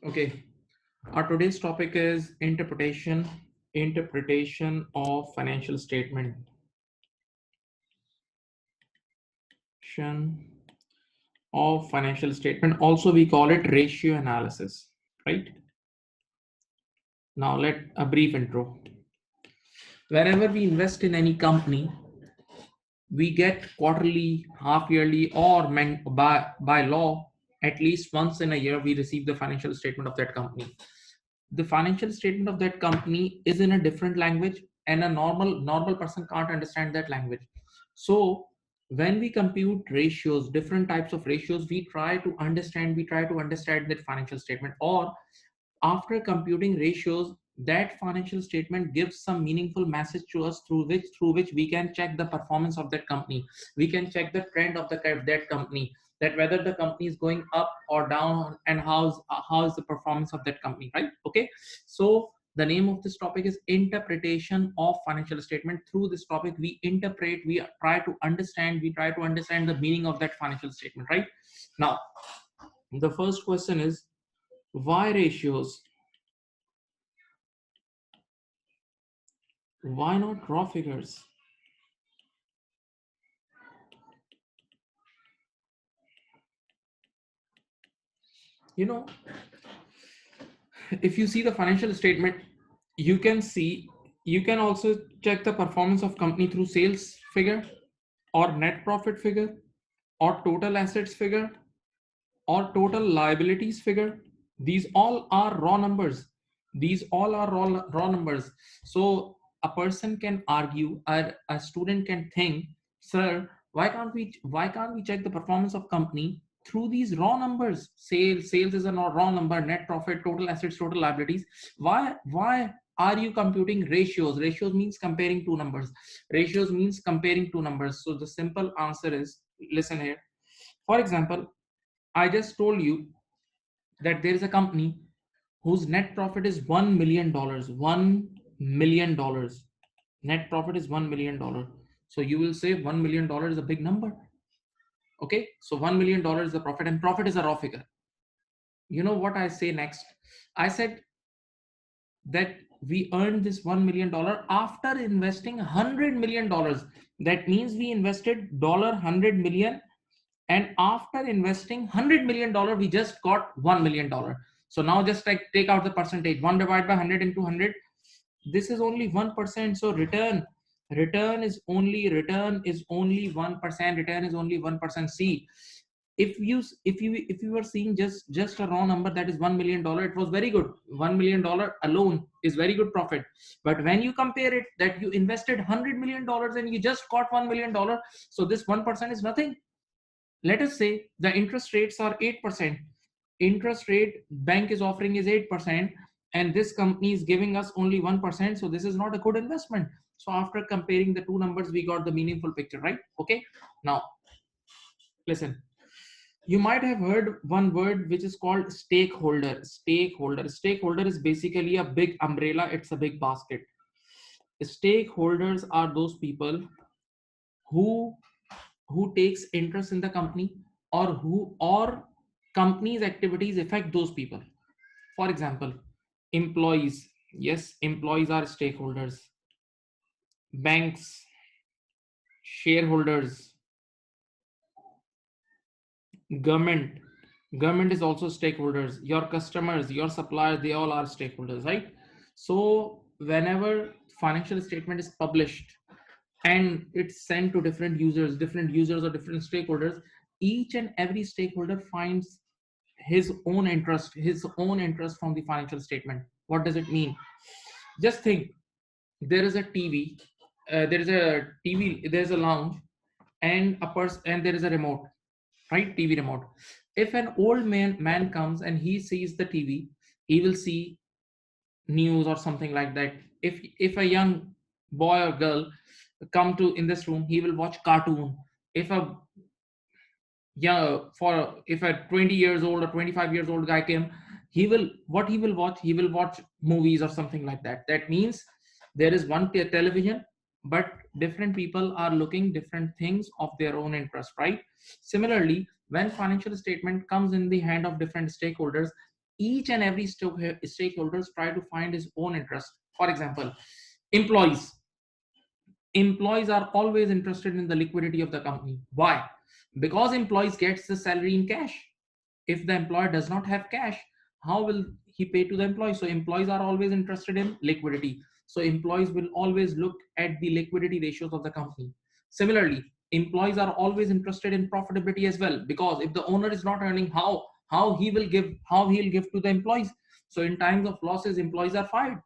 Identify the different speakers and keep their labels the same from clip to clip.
Speaker 1: Okay, our today's topic is interpretation of financial statement of financial statement. Also, we call it ratio analysis, right? Now, let a brief intro. Whenever we invest in any company, we get quarterly, half yearly, or by law, at least once in a year, we receive the financial statement of that company. The financial statement of that company is in a different language, and a normal person can't understand that language. So when we compute ratios, different types of ratios, we try to understand that financial statement. Or after computing ratios, that financial statement gives some meaningful message to us through which we can check the performance of that company. We can check the trend of that company, that whether the company is going up or down, and how's the performance of that company, right? Okay, so the name of this topic is interpretation of financial statement. Through this topic, we try to understand the meaning of that financial statement, right? Now, the first question is, why ratios? Why not raw figures? You know, if you see the financial statement, you can see, you can also check the performance of company through sales figure, or net profit figure, or total assets figure, or total liabilities figure. These all are raw numbers. These all are raw numbers. So a person can argue, or a student can think, sir, why can't we check the performance of company through these raw numbers? Sales is a raw number, net profit, total assets, total liabilities. Why are you computing ratios? Ratios means comparing two numbers. Ratios means comparing two numbers. So the simple answer is, listen here. For example, I just told you that there is a company whose net profit is $1 million. $1 million. Net profit is $1 million. So you will say $1 million is a big number. Okay, so $1 million is the profit, and profit is a raw figure. You know what I say next? I said that we earned this $1 million after investing $100 million. That means we invested $100 million, and after investing $100 million, we just got $1 million. So now just like take out the percentage, 1 divided by 100 into 100, this is only 1%. So return is only 1%. Return is only 1%. See, if you were seeing just a raw number, that is $1 million, it was very good. $1 million alone is very good profit. But when you compare it that you invested $100 million and you just got $1 million, so this 1% is nothing. Let us say the interest rates are 8%. Interest rate bank is offering is 8%, and this company is giving us only 1%. So this is not a good investment. So after comparing the two numbers, we got the meaningful picture, right? Okay, now listen. You might have heard one word which is called stakeholder. Stakeholder is basically a big umbrella. It's a big basket. Stakeholders are those people who takes interest in the company, or company's activities affect those people. For example, employees. Yes, employees are stakeholders. Banks, shareholders, government. Government is also stakeholders. Your customers, your suppliers, they all are stakeholders, right? So whenever financial statement is published and it's sent to different users or different stakeholders, each and every stakeholder finds his own interest from the financial statement. What does it mean? Just think, there is a TV, there's a lounge, and a person, and there is a remote, right? TV remote. If an old man comes and he sees the TV, he will see news or something like that. If a young boy or girl come to in this room, he will watch cartoon. If a yeah for if a 20 years old or 25 years old guy came, he will watch movies or something like that. That means there is one television, but different people are looking different things of their own interest, right? Similarly, when financial statement comes in the hand of different stakeholders, each and every stakeholders try to find his own interest. For example, employees. Employees are always interested in the liquidity of the company. Why? Because employees gets the salary in cash. If the employer does not have cash, how will he pay to the employee? So employees are always interested in liquidity. So employees will always look at the liquidity ratios of the company. Similarly, employees are always interested in profitability as well, because if the owner is not earning, how he'll give to the employees. So in times of losses, employees are fired.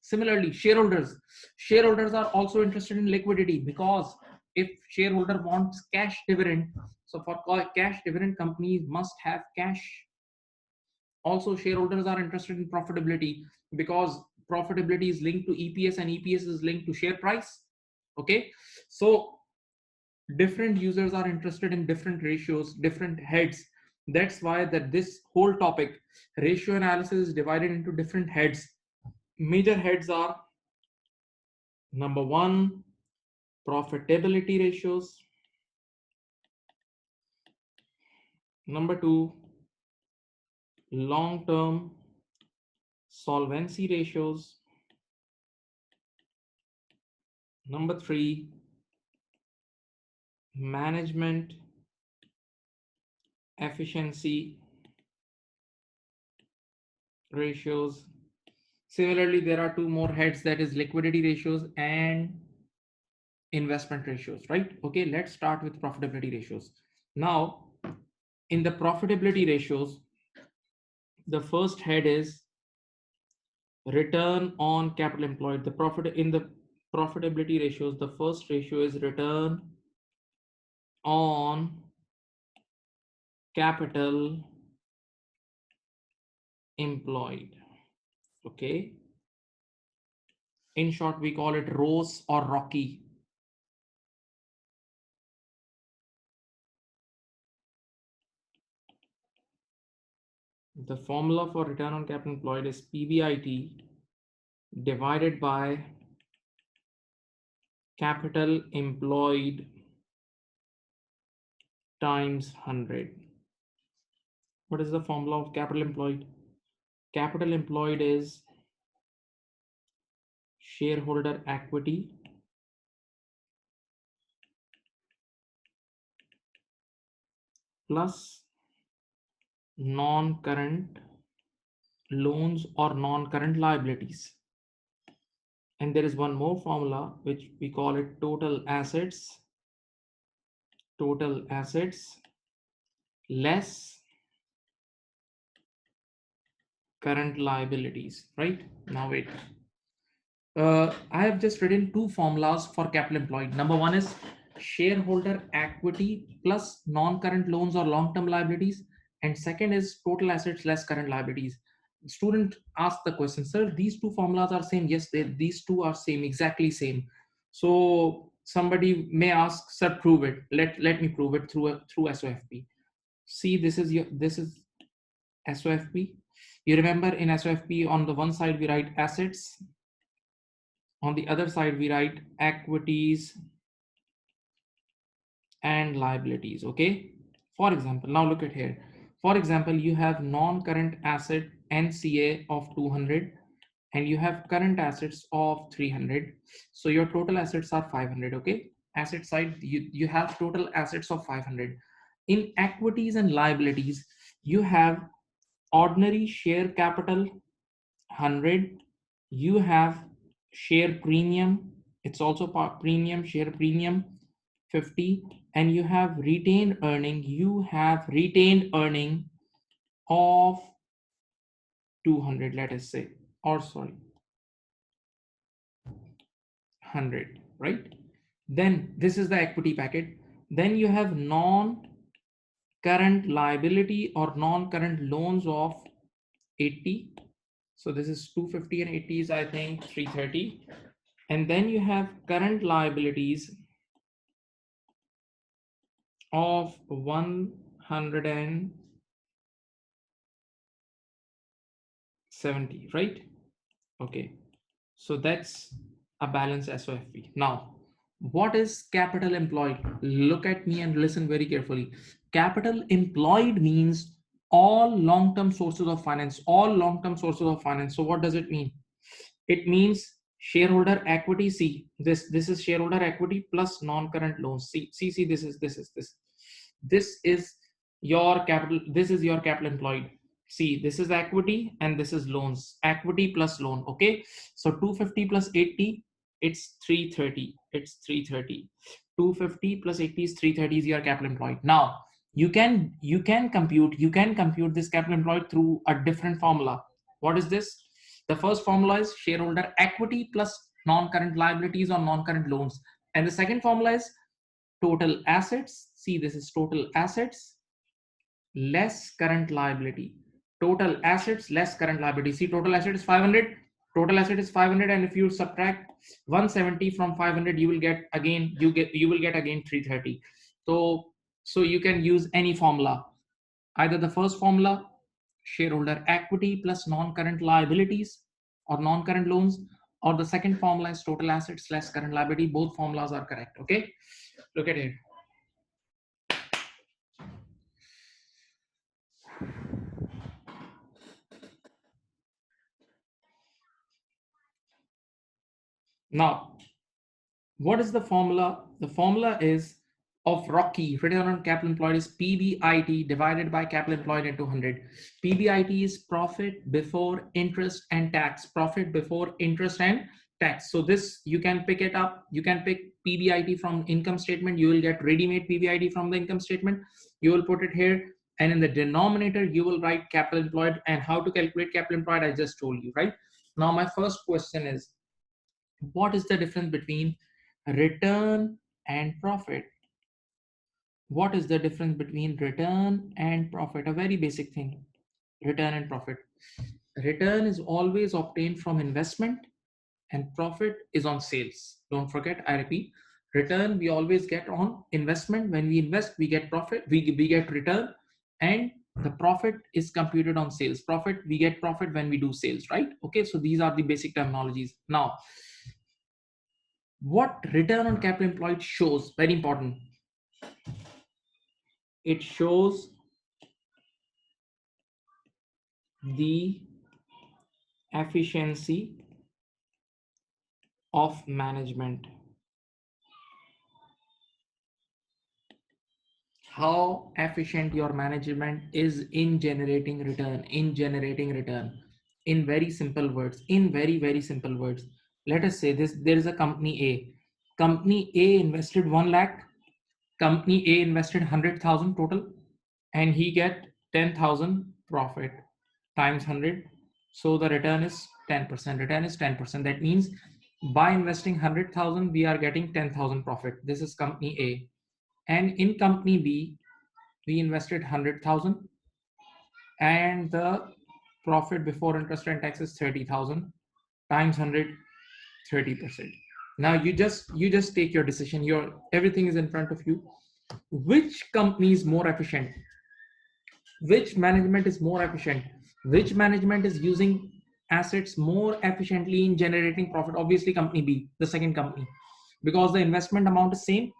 Speaker 1: Similarly, shareholders are also interested in liquidity, because if shareholder wants cash dividend, so for cash dividend, companies must have cash. Also, shareholders are interested in profitability, because profitability is linked to EPS and EPS is linked to share price. Okay, so different users are interested in different ratios, different heads. That's why that this whole topic, ratio analysis, is divided into different heads. Major heads are: number one, profitability ratios; number two, long-term solvency ratios; number three, management efficiency ratios. Similarly, there are two more heads, that is liquidity ratios and investment ratios, right? Okay, let's start with profitability ratios. Now, in the profitability ratios, the first head is return on capital employed. The profit in the profitability ratios, the first ratio is return on capital employed. Okay, in short, we call it ROCE or ROCE. The formula for return on capital employed is PBIT divided by capital employed times 100. What is the formula of capital employed? Capital employed is shareholder equity plus non-current loans or non-current liabilities. And there is one more formula which we call it total assets less current liabilities, right? Now wait. I have just written two formulas for capital employed. Number one is shareholder equity plus non-current loans or long-term liabilities, and second is total assets less current liabilities. Student asked the question, sir, these two formulas are same? Yes, these two are same, exactly same. So somebody may ask, sir, prove it. Let me prove it through SOFP. See, this is SOFP. You remember in SOFP, on the one side we write assets, on the other side we write equities and liabilities. Okay, for example, now look at here. For example, you have non-current asset NCA of 200 and you have current assets of 300. So your total assets are 500. Okay, asset side, you have total assets of 500. In equities and liabilities, you have ordinary share capital 100, you have share premium, it's also premium, share premium 50, and you have retained earning, of 200, let us say, or sorry, 100, right? Then this is the equity packet. Then you have non current liability or non current loans of 80. So this is 250 and 80 is, I think, 330. And then you have current liabilities of 170, right? Okay, so that's a balance SOFP. Now, what is capital employed? Look at me and listen very carefully. Capital employed means all long-term sources of finance, all long-term sources of finance. So what does it mean? It means shareholder equity. See, this is shareholder equity plus non-current loans. See, this is your capital. This is your capital employed. See, this is equity and this is loans. Equity plus loan. Okay, so 250 plus 80, it's 330. It's 330. 250 plus 80 is 330 is your capital employed. Now you can compute this capital employed through a different formula. What is this? The first formula is shareholder equity plus non-current liabilities or non-current loans, and the second formula is total assets. See, this is total assets less current liability. Total assets less current liability. See, total asset is 500. Total asset is 500, and if you subtract 170 from 500, you will get again 330. So you can use any formula, either the first formula, shareholder equity plus non-current liabilities or non-current loans, or the second formula is total assets less current liability. Both formulas are correct. Okay, look at it. Now, what is the formula? The formula is of ROCE, return on capital employed, is PBIT divided by capital employed into 100. PBIT is profit before interest and tax. Profit before interest and tax. So this, you can pick it up. You can pick PBIT from income statement. You will get ready-made PBIT from the income statement. You will put it here, and in the denominator you will write capital employed. And how to calculate capital employed, I just told you, right? Now my first question is, what is the difference between return and profit? What is the difference between return and profit? A very basic thing. Return and profit. Return is always obtained from investment and profit is on sales. Don't forget, I repeat, return we always get on investment. When we invest, we get profit, we get return, and the profit is computed on sales. Profit, we get profit when we do sales, right? Okay, so these are the basic terminologies. Now, what return on capital employed shows, very important, it shows the efficiency of management. How efficient your management is in generating return, in very simple words, in very simple words. Let us say this, there is a company A. Company A invested 1 lakh. Company A invested 100,000 total, and he get 10,000 profit times 100. So the return is 10%. Return is 10%. That means by investing 100,000, we are getting 10,000 profit. This is company A. And in company B, we invested 100,000, and the profit before interest and tax is 30,000 times 100, 30%. Now you just take your decision. Everything is in front of you. Which company is more efficient? Which management is more efficient? Which management is using assets more efficiently in generating profit? Obviously company B, the second company, because the investment amount is same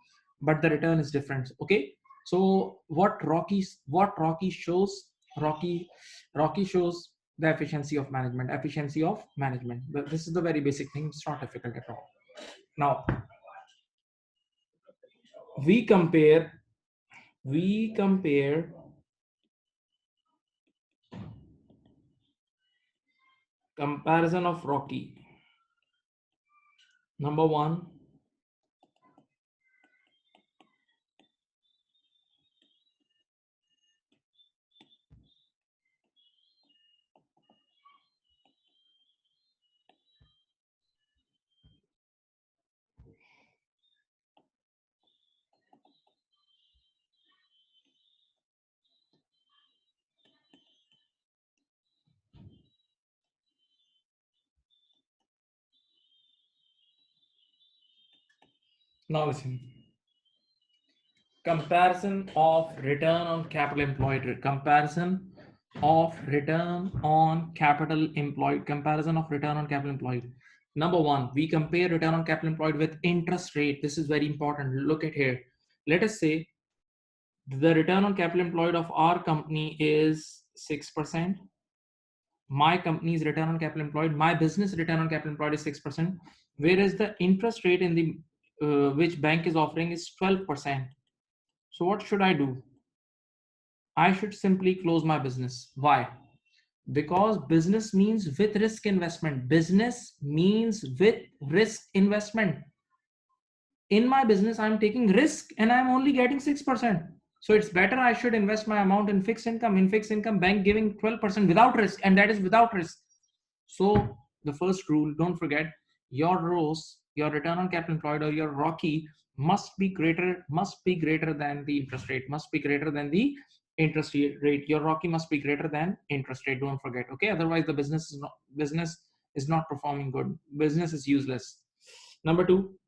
Speaker 1: but the return is different. Okay, so what ROCE shows, ROCE shows the efficiency of management. But this is the very basic thing. It's not difficult at all. Now we compare comparison of ROCE. Number one, now listen. Comparison of return on capital employed. Comparison of return on capital employed. Comparison of return on capital employed. Number one, we compare return on capital employed with interest rate. This is very important. Look at here. Let us say the return on capital employed of our company is 6%. My company's return on capital employed, my business return on capital employed is 6%, whereas the interest rate in the which bank is offering is 12%. So what should I do? I should simply close my business. Why? Because business means with risk investment. Business means with risk investment. In my business, I'm taking risk and I'm only getting 6%. So it's better I should invest my amount in fixed income. In fixed income, bank giving 12% without risk, and that is without risk. So the first rule, don't forget, your ROS, your return on capital employed, or your ROCE must be greater than the interest rate, must be greater than the interest rate. Your ROCE must be greater than interest rate. Don't forget. Okay. Otherwise, the business is not performing good. Business is useless. Number two,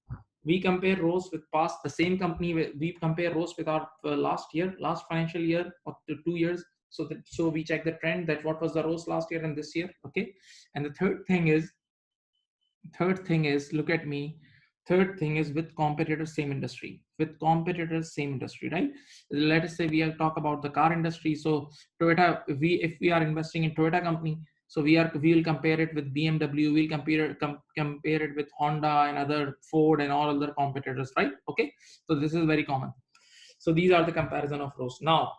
Speaker 1: we compare rows with past the same company. We compare rows with our last financial year or 2 years. So we check the trend that what was the rows last year and this year. Okay. And the third thing is look at me. Third thing is with competitors same industry, right? Let us say we are talk about the car industry. So Toyota, if we are investing in Toyota company, so we will compare it with BMW, we'll compare it with Honda and other Ford and all other competitors, right? Okay. So this is very common. So these are the comparison of rows. Now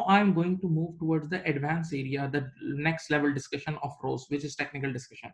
Speaker 1: I'm going to move towards the advanced area, the next level discussion of rows, which is technical discussion.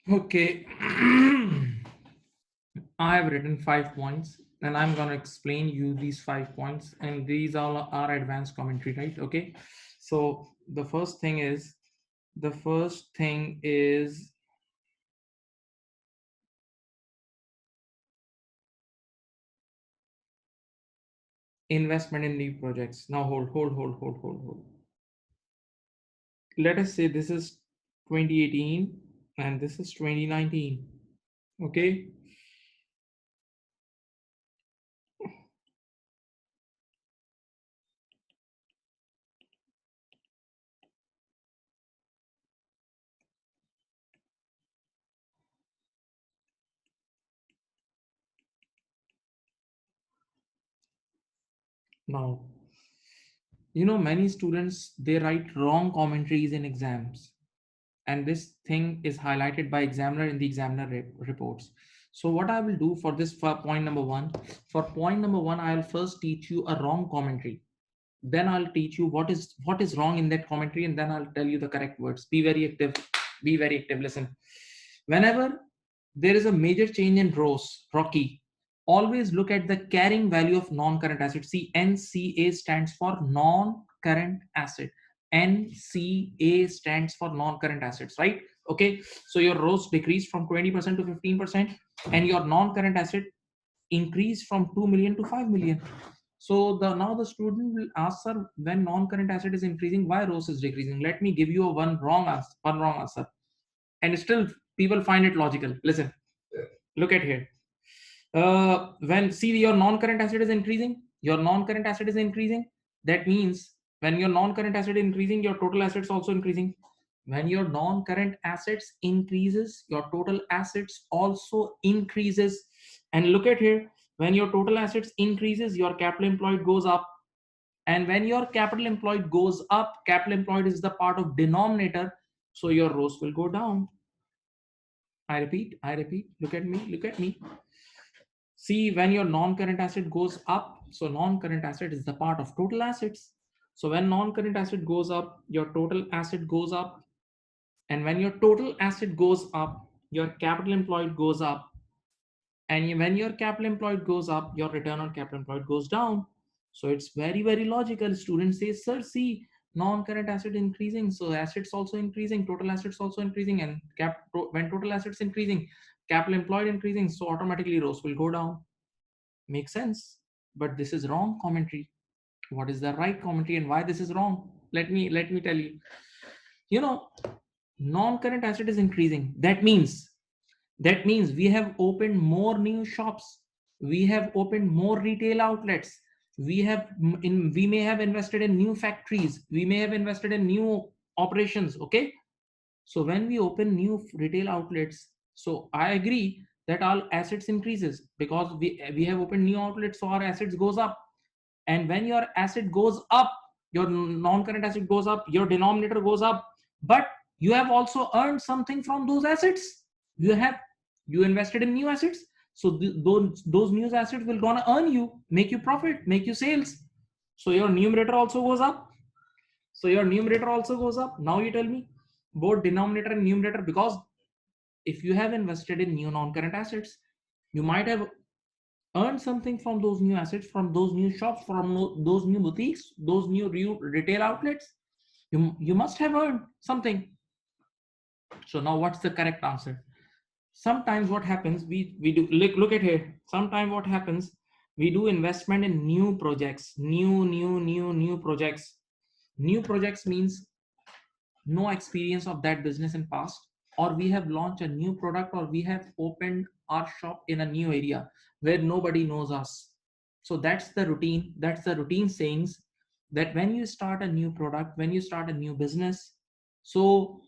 Speaker 1: Okay. I have written 5 points and I'm going to explain you these 5 points, and these all are advanced commentary, right? Okay. So the first thing is investment in new projects. Now hold. Let us say this is 2018 and this is 2019. Okay. Now, many students, they write wrong commentaries in exams, and this thing is highlighted by examiner in the examiner reports. So what I will do for this, for point number one, I'll first teach you a wrong commentary. Then I'll teach you what is wrong in that commentary, and then I'll tell you the correct words. Be very active. Be very active. Listen. Whenever there is a major change in rows, Rocky, always look at the carrying value of non-current assets. See, NCA stands for non-current asset. NCA stands for non-current assets, right? Okay, so your ROS decreased from 20% to 15%, and your non-current asset increased from 2 million to 5 million. So now the student will ask, sir, when non-current asset is increasing, why ROS is decreasing? Let me give you a one wrong answer, and still people find it logical. Listen, look at here. When see your non-current asset is increasing, that means when your non-current asset is increasing, your total assets also increasing. When your non-current assets increases, your total assets also increases. And look at here, when your total assets increases, your capital employed goes up. And when your capital employed goes up, capital employed is the part of denominator, so your ROS will go down. I repeat, look at me. See, when your non-current asset goes up, so non-current asset is the part of total assets. So when non-current asset goes up, your total asset goes up. And when your total asset goes up, your capital employed goes up. And when your capital employed goes up, your return on capital employed goes down. So it's very, very logical. Students say, sir, see, non-current asset increasing, so assets also increasing, total assets also increasing, and when total assets increasing, capital employed increasing, so automatically ROS will go down. Makes sense, but this is wrong commentary. What is the right commentary and why this is wrong? Let me tell you. You know, non-current asset is increasing. That means we have opened more new shops, we have opened more retail outlets, we may have invested in new factories, we may have invested in new operations. Okay, so when we open new retail outlets, so I agree that our assets increases because we have opened new outlets, so our assets goes up. And when your asset goes up, your non-current asset goes up, your denominator goes up, but you have also earned something from those assets. You invested in new assets, so those new assets will gonna earn you, make you profit, make you sales. So your numerator also goes up. Now you tell me, both denominator and numerator, because if you have invested in new non-current assets, you might have earned something from those new assets, from those new shops, from those new boutiques, those new retail outlets. You must have earned something. So now what's the correct answer? Sometimes what happens, we do, look at here. Sometimes what happens, we do investment in new projects, new projects. New projects means no experience of that business in past, or we have launched a new product, or we have opened our shop in a new area where nobody knows us. So that's the routine sayings, that when you start a new product, when you start a new business, so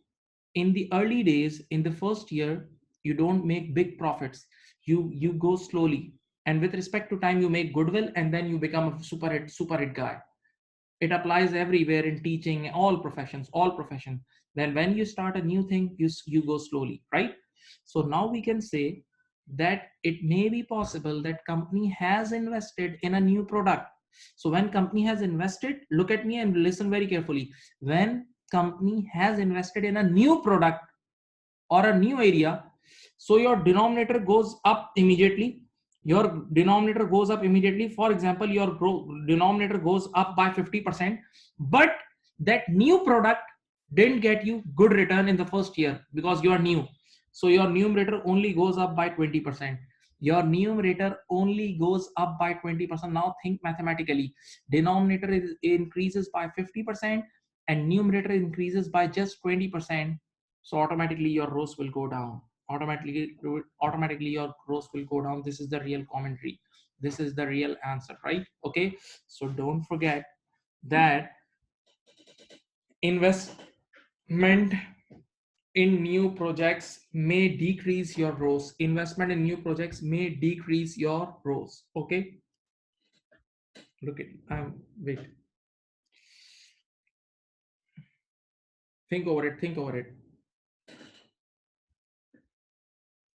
Speaker 1: in the early days, in the first year, you don't make big profits, you go slowly, and with respect to time, you make goodwill, and then you become a super hit guy. It applies everywhere, in teaching, all profession. Then when you start a new thing, you go slowly, right? So now we can say that it may be possible that company has invested in a new product. So when company has invested, look at me and listen very carefully. When company has invested in a new product or a new area, so your denominator goes up immediately. For example, your denominator goes up by 50%, but that new product didn't get you good return in the first year because you are new. So your numerator only goes up by 20%. Now think mathematically. Denominator increases by 50% and numerator increases by just 20%. So automatically your ROS will go down. Automatically your ROS will go down. This is the real commentary. This is the real answer, right? Okay, so don't forget that investment in new projects may decrease your ROS. Investment in new projects may decrease your ROS. Okay, look at wait, think over it.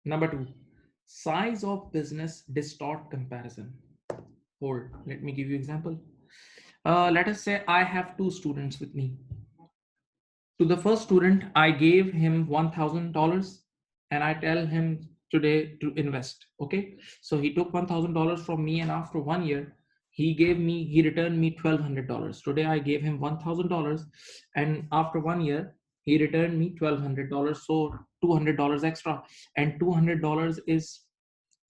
Speaker 1: Number 2, size of business distort comparison. Hold, let me give you example. Let us say I have 2 students with me. To the first student, I gave him $1,000 and I tell him, today to invest. Okay, so he took $1,000 from me, and after 1 year, he returned me $1,200. Today I gave him $1,000, and after 1 year, he returned me $1,200. So $200 extra, and $200 is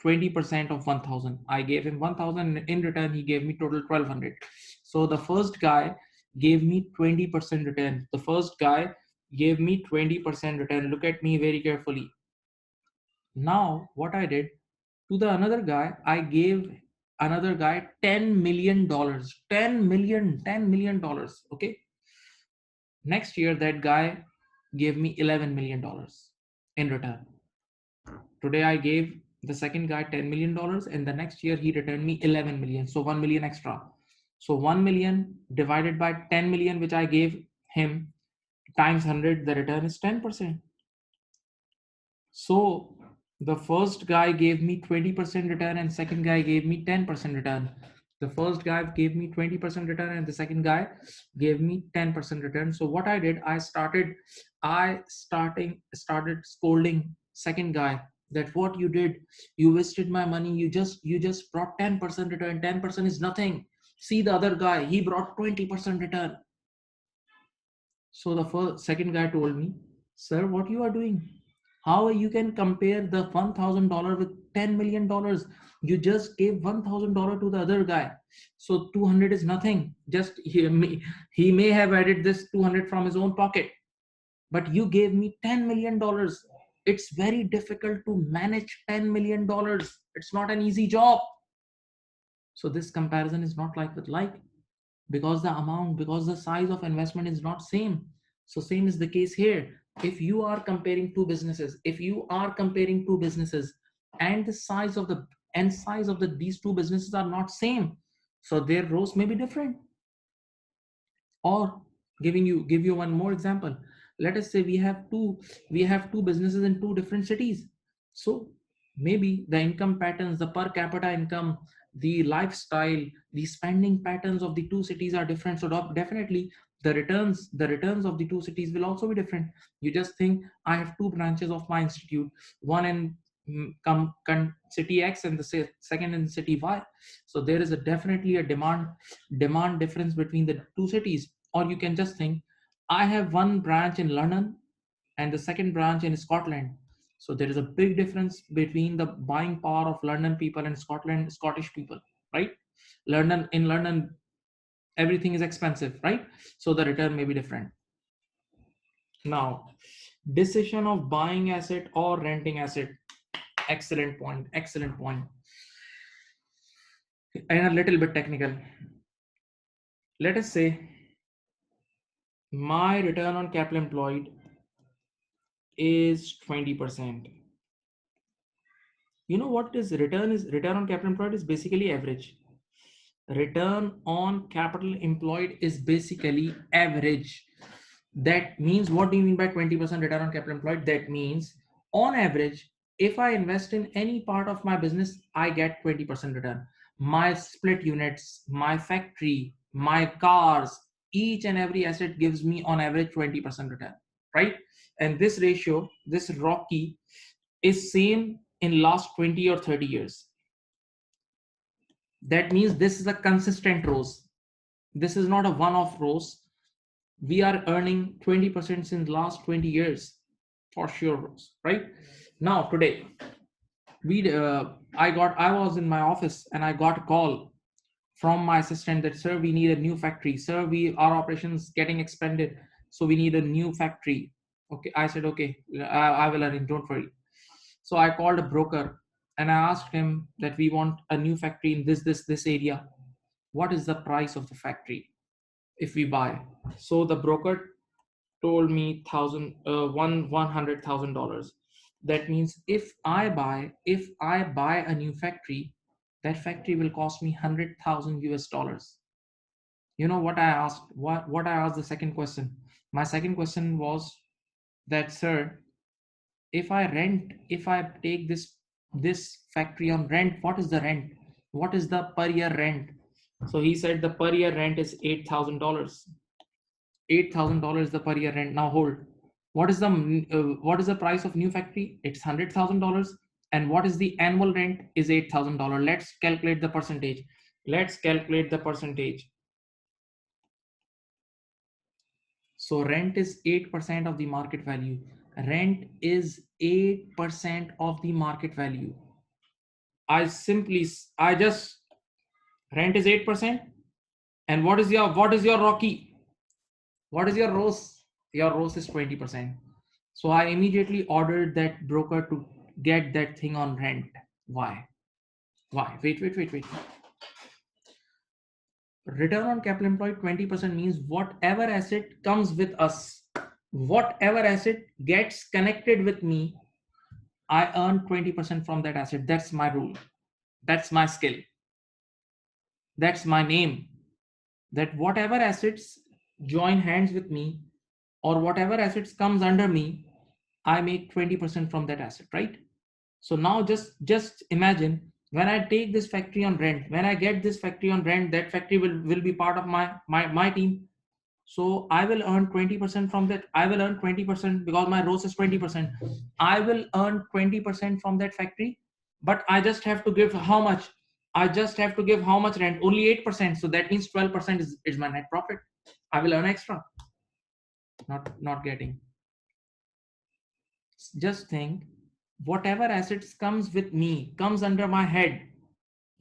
Speaker 1: 20% of 1,000. I gave him 1,000. In return, he gave me total 1,200. So the first guy gave me 20% return. The first guy gave me 20% return. Look at me very carefully. Now, what I did to the another guy, I gave another guy $10 million. $10 million. Okay. Next year, that guy gave me $11 million in return. Today I gave the second guy $10 million, and the next year he returned me 11 million. So 1 million extra. So 1 million divided by 10 million, which I gave him, times 100, the return is 10%. So the first guy gave me 20% return, and second guy gave me 10% return. The first guy gave me 20% return, and the second guy gave me 10% return. So what I did, I started scolding second guy that what you did, you wasted my money. You just brought 10% return. 10% is nothing. See the other guy, he brought 20% return. So the second guy told me, sir, what you are doing? How you can compare the $1,000 with $10 million? You just gave $1,000 to the other guy. So 200 is nothing. Just he may have added this 200 from his own pocket, but you gave me $10 million. It's very difficult to manage $10 million. It's not an easy job. So this comparison is not like with like, because the size of investment is not same. So same is the case here. If you are comparing two businesses, and the size of these two businesses are not same, so their roles may be different. Or give you one more example. Let us say we have two businesses in two different cities. So maybe the income patterns, the per capita income, the lifestyle, the spending patterns of the two cities are different. So definitely the returns of the two cities will also be different. You just think, I have two branches of my institute, one in city X and the second in city Y. So there is definitely a demand difference between the two cities. Or you can just think, I have one branch in London and the second branch in Scotland. So there is a big difference between the buying power of London people and Scottish people, right? In London, everything is expensive, right? So the return may be different. Now, decision of buying asset or renting asset. Excellent point. And a little bit technical. Let us say my return on capital employed is 20%. You know what is return on capital employed is basically average. Return on capital employed is basically average. That means, what do you mean by 20% return on capital employed? That means on average, if I invest in any part of my business, I get 20% return. My split units, my factory, my cars, each and every asset gives me on average 20% return, right? And this ratio, this ROCE, is same in last 20 or 30 years. That means this is a consistent ROCE. This is not a one-off ROCE. We are earning 20% since last 20 years for sure, right? Now today, I was in my office and I got a call from my assistant that, sir, we need a new factory. Sir, our operations getting expanded, so we need a new factory. Okay, I said, okay, I will arrange, don't worry. So I called a broker and I asked him that we want a new factory in this area. What is the price of the factory if we buy? So the broker told me $100,000. That means if I buy a new factory, that factory will cost me 100,000 US dollars. You know what I asked? What I asked the second question? My second question was that, sir, if I take this factory on rent, what is the rent? What is the per year rent? So he said the per year rent is $8,000. $8,000 the per year rent. Now hold. What is the price of new factory? It's $100,000. And what is the annual rent? Is $8,000. Let's calculate the percentage. Let's calculate the percentage. So rent is 8% of the market value. Rent is 8% of the market value. I just rent is 8%. And what is your Rocky? What is your ROS? Your ROS is 20%. So I immediately ordered that broker to get that thing on rent. Why? Wait. Return on capital employed 20% means whatever asset comes with us, whatever asset gets connected with me, I earn 20% from that asset. That's my rule. That's my skill. That's my name. That whatever assets join hands with me or whatever assets comes under me, I make 20% from that asset, right? So now just imagine when I take this factory on rent, when I get this factory on rent, that factory will be part of my team. So I will earn 20% from that. I will earn 20% because my ROS is 20%. I will earn 20% from that factory, but I just have to give how much? I just have to give how much rent? Only 8%. So that means 12% is my net profit. I will earn extra. Not getting. Just think, whatever assets comes with me, comes under my head,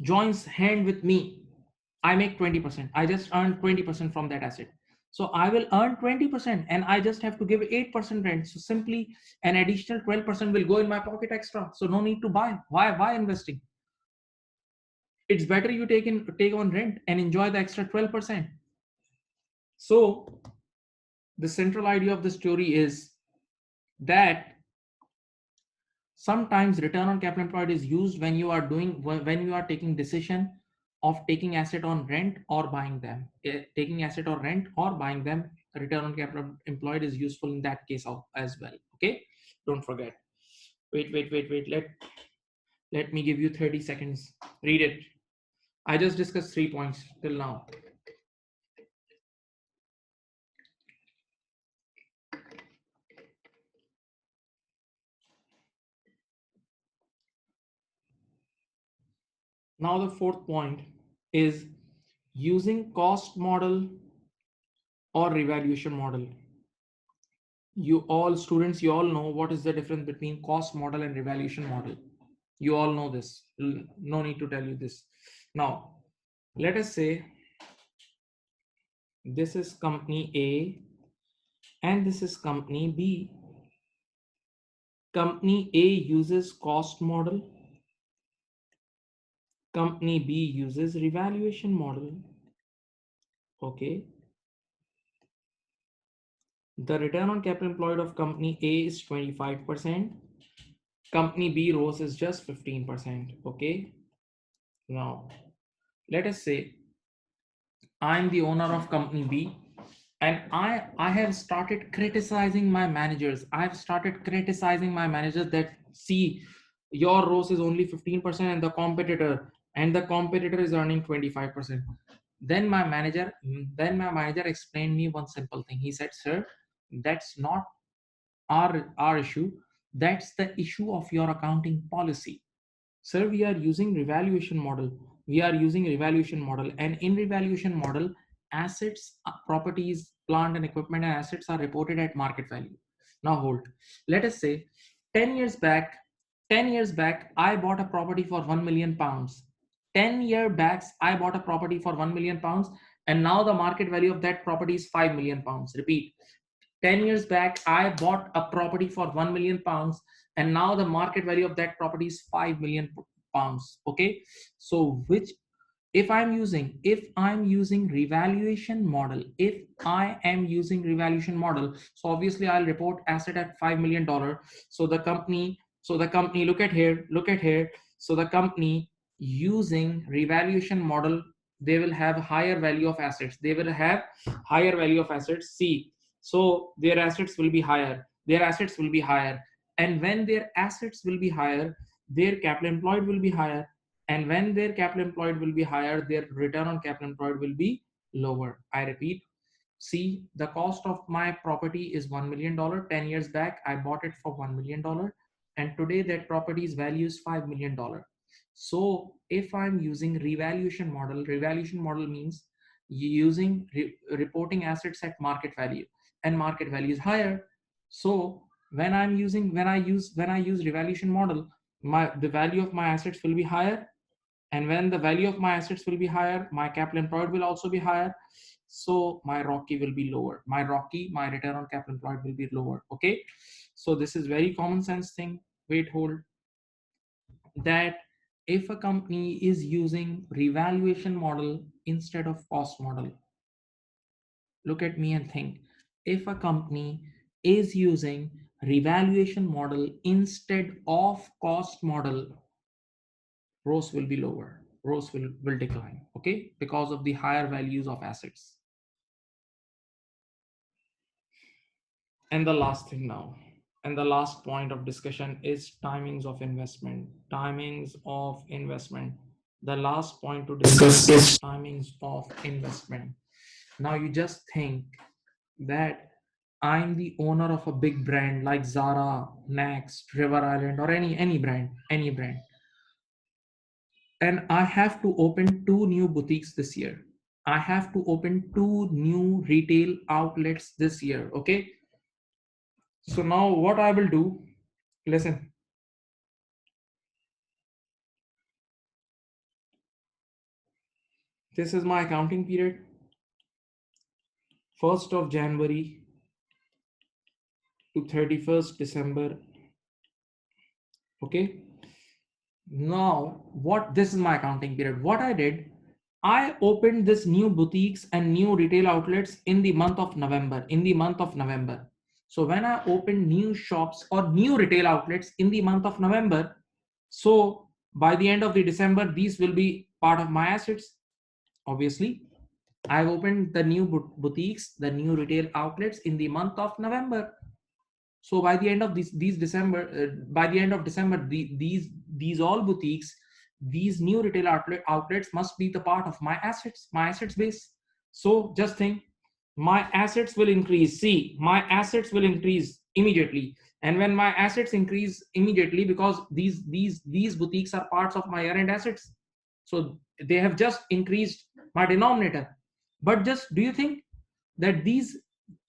Speaker 1: joins hand with me, I make 20%. I just earn 20% from that asset. So I will earn 20% and I just have to give 8% rent. So simply an additional 12% will go in my pocket extra. So no need to buy. Why investing? It's better you take on rent and enjoy the extra 12%. So the central idea of the story is that sometimes return on capital employed is used when you are taking decision of taking asset on rent or buying them. Taking asset or rent or buying them, return on capital employed is useful in that case as well. Okay, don't forget. Wait. Let me give you 30 seconds. Read it. I just discussed 3 points till now. Now the fourth point is using cost model or revaluation model. You all students, you all know what is the difference between cost model and revaluation model. You all know this. No need to tell you this. Now, let us say this is company A and this is company B. Company A uses cost model. Company B uses revaluation model. Okay. The return on capital employed of company A is 25%. Company B ROS is just 15%. Okay. Now, let us say I'm the owner of company B and I have started criticizing my managers. I've started criticizing my managers that see your ROS is only 15% and the competitor is earning 25%. Then my manager explained me one simple thing. He said, "Sir, that's not our issue. That's the issue of your accounting policy. Sir, we are using revaluation model. And in revaluation model, assets, properties, plant and equipment and assets are reported at market value." Now hold. Let us say 10 years back, 10 years back, I bought a property for 1 million pounds. 10 years back, I bought a property for 1 million pounds. And now the market value of that property is 5 million pounds. Repeat. 10 years back, I bought a property for 1 million pounds, and now the market value of that property is 5 million pounds. Okay. So if I'm using revaluation model, so obviously I'll report asset at $5 million. So the company, look at here. So the company using revaluation model, they will have higher value of assets. See, so their assets will be higher. And when their assets will be higher, their capital employed will be higher. And when their capital employed will be higher, their return on capital employed will be lower. I repeat, see, the cost of my property is $1 million. 10 years back, I bought it for $1 million. and today that property's value is $5 million. So if I'm using revaluation model means using reporting assets at market value, and market value is higher. So when I use revaluation model, the value of my assets will be higher, and when the value of my assets will be higher, my capital employed will also be higher. So my ROCE will be lower. My return on capital employed will be lower. Okay. So this is very common sense thing. Wait, hold. That if a company is using revaluation model instead of cost model, look at me and think. If a company is using revaluation model instead of cost model, ROCE will be lower. ROCE will decline, okay, because of the higher values of assets. And the last thing now, and the last point of discussion is timings of investment. Timings of investment. The last point to discuss is timings of investment. Now you just think that I'm the owner of a big brand like Zara, Next, River Island, or any brand, and I have to open 2 new boutiques this year. I have to open 2 new retail outlets this year. Okay. So now what I will do, listen, this is my accounting period, 1st of January to 31st December. Okay. Now, this is my accounting period. What I did, I opened this new boutiques and new retail outlets in the month of November. So when I open new shops or new retail outlets in the month of November, so by the end of the December, these will be part of my assets. Obviously, I've opened the new boutiques, the new retail outlets in the month of November. So by the end of by the end of December, these all boutiques, these new retail outlets must be the part of my assets base. So just think, my assets will increase. See, my assets will increase immediately. And when my assets increase immediately, because these boutiques are parts of my year-end assets, so they have just increased my denominator. But just do you think that these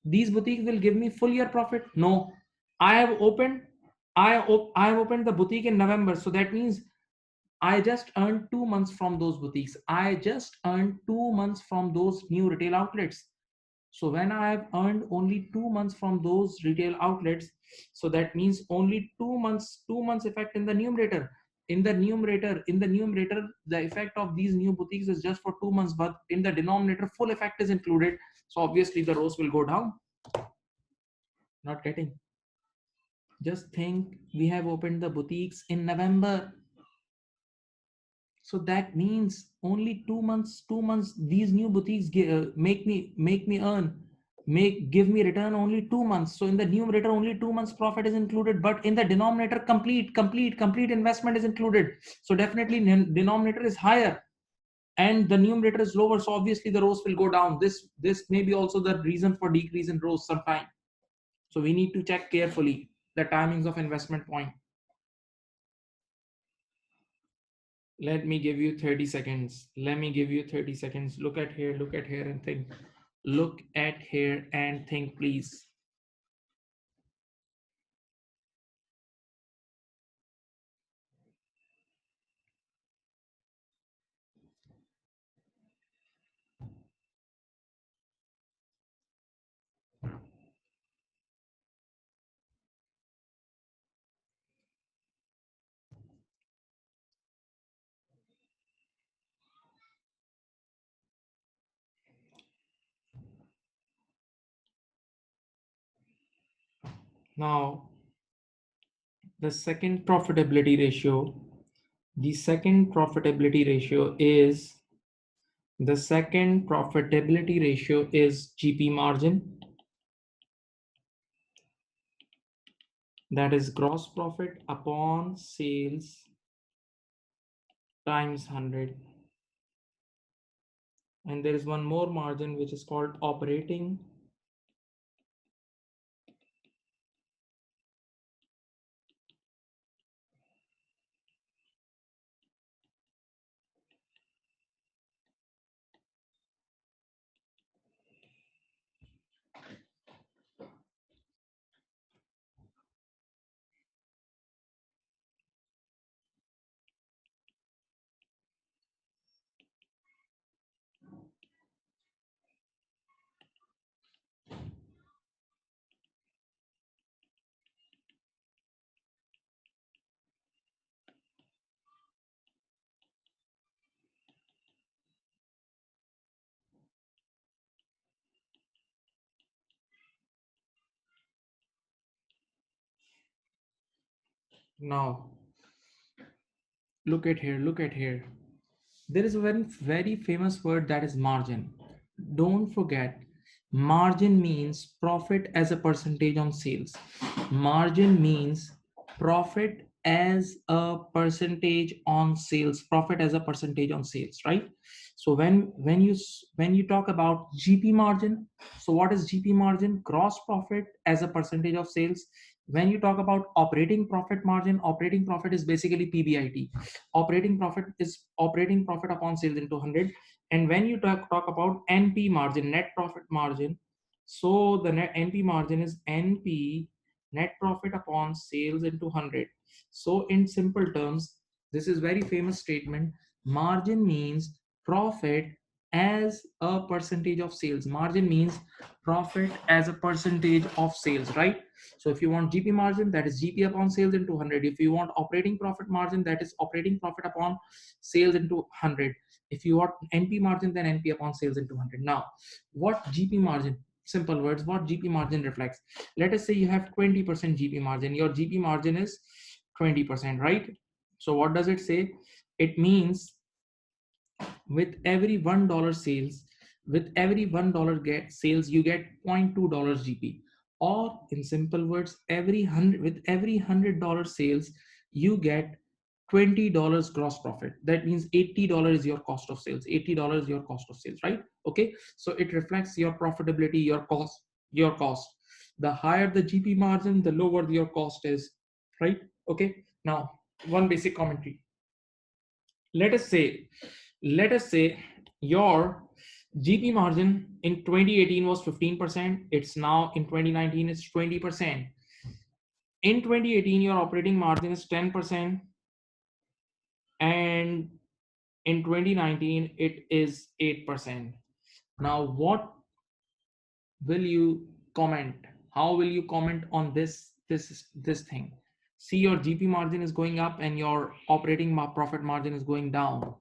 Speaker 1: boutiques will give me full year profit? No. I have opened I have opened the boutique in November, so that means I just earned 2 months from those boutiques. I just earned 2 months from those new retail outlets. So when I have earned only 2 months from those retail outlets, so that means only 2 months effect in the numerator. In the numerator, the effect of these new boutiques is just for 2 months, but in the denominator, full effect is included. So obviously the ROCE will go down. Not getting. Just think, we have opened the boutiques in November. So that means only 2 months, these new boutiques give me return only 2 months. So in the numerator, only 2 months profit is included, but in the denominator, complete investment is included. So definitely denominator is higher and the numerator is lower. So obviously the ROCE will go down. This may be also the reason for decrease in ROCE sometime. So we need to check carefully the timings of investment point. Let me give you 30 seconds. Look at here and think. Look at here and think, please. Now, the second profitability ratio is GP margin. That is gross profit upon sales times 100. And there is one more margin which is called operating Now, look at here, look at here. There is a very famous word, that is margin. Don't forget, margin means profit as a percentage on sales. Margin means profit as a percentage on sales. Profit as a percentage on sales, right? So when you talk about GP margin, so what is GP margin? Gross profit as a percentage of sales. When you talk about operating profit margin, operating profit is basically PBIT. Operating profit is operating profit upon sales into 100. And when you talk about NP margin, net profit margin, so the net NP margin is NP, net profit upon sales into 100. So in simple terms, this is very famous statement. Margin means profit as a percentage of sales. Margin means profit as a percentage of sales, right? So if you want GP margin, that is GP upon sales into 100. If you want operating profit margin, that is operating profit upon sales into 100. If you want NP margin, then NP upon sales into 100. Now, what GP margin? Simple words, what GP margin reflects? Let us say you have 20% GP margin. Your GP margin is 20%, right? So what does it say? It means with every $1 sales, with every $1 get sales, you get $0.2 GP. Or in simple words, with every $100 sales, you get $20 gross profit. That means $80 is your cost of sales. $80 is your cost of sales, right? Okay, so it reflects your profitability, your cost, your cost. The higher the GP margin, the lower your cost is, right? Okay, now one basic commentary. Let us say your GP margin in 2018 was 15%. It's now in 2019 it's 20%. In 2018 your operating margin is 10%, and in 2019 it is 8%. Now what will you comment? How will you comment on this thing? See, your GP margin is going up and your operating profit margin is going down.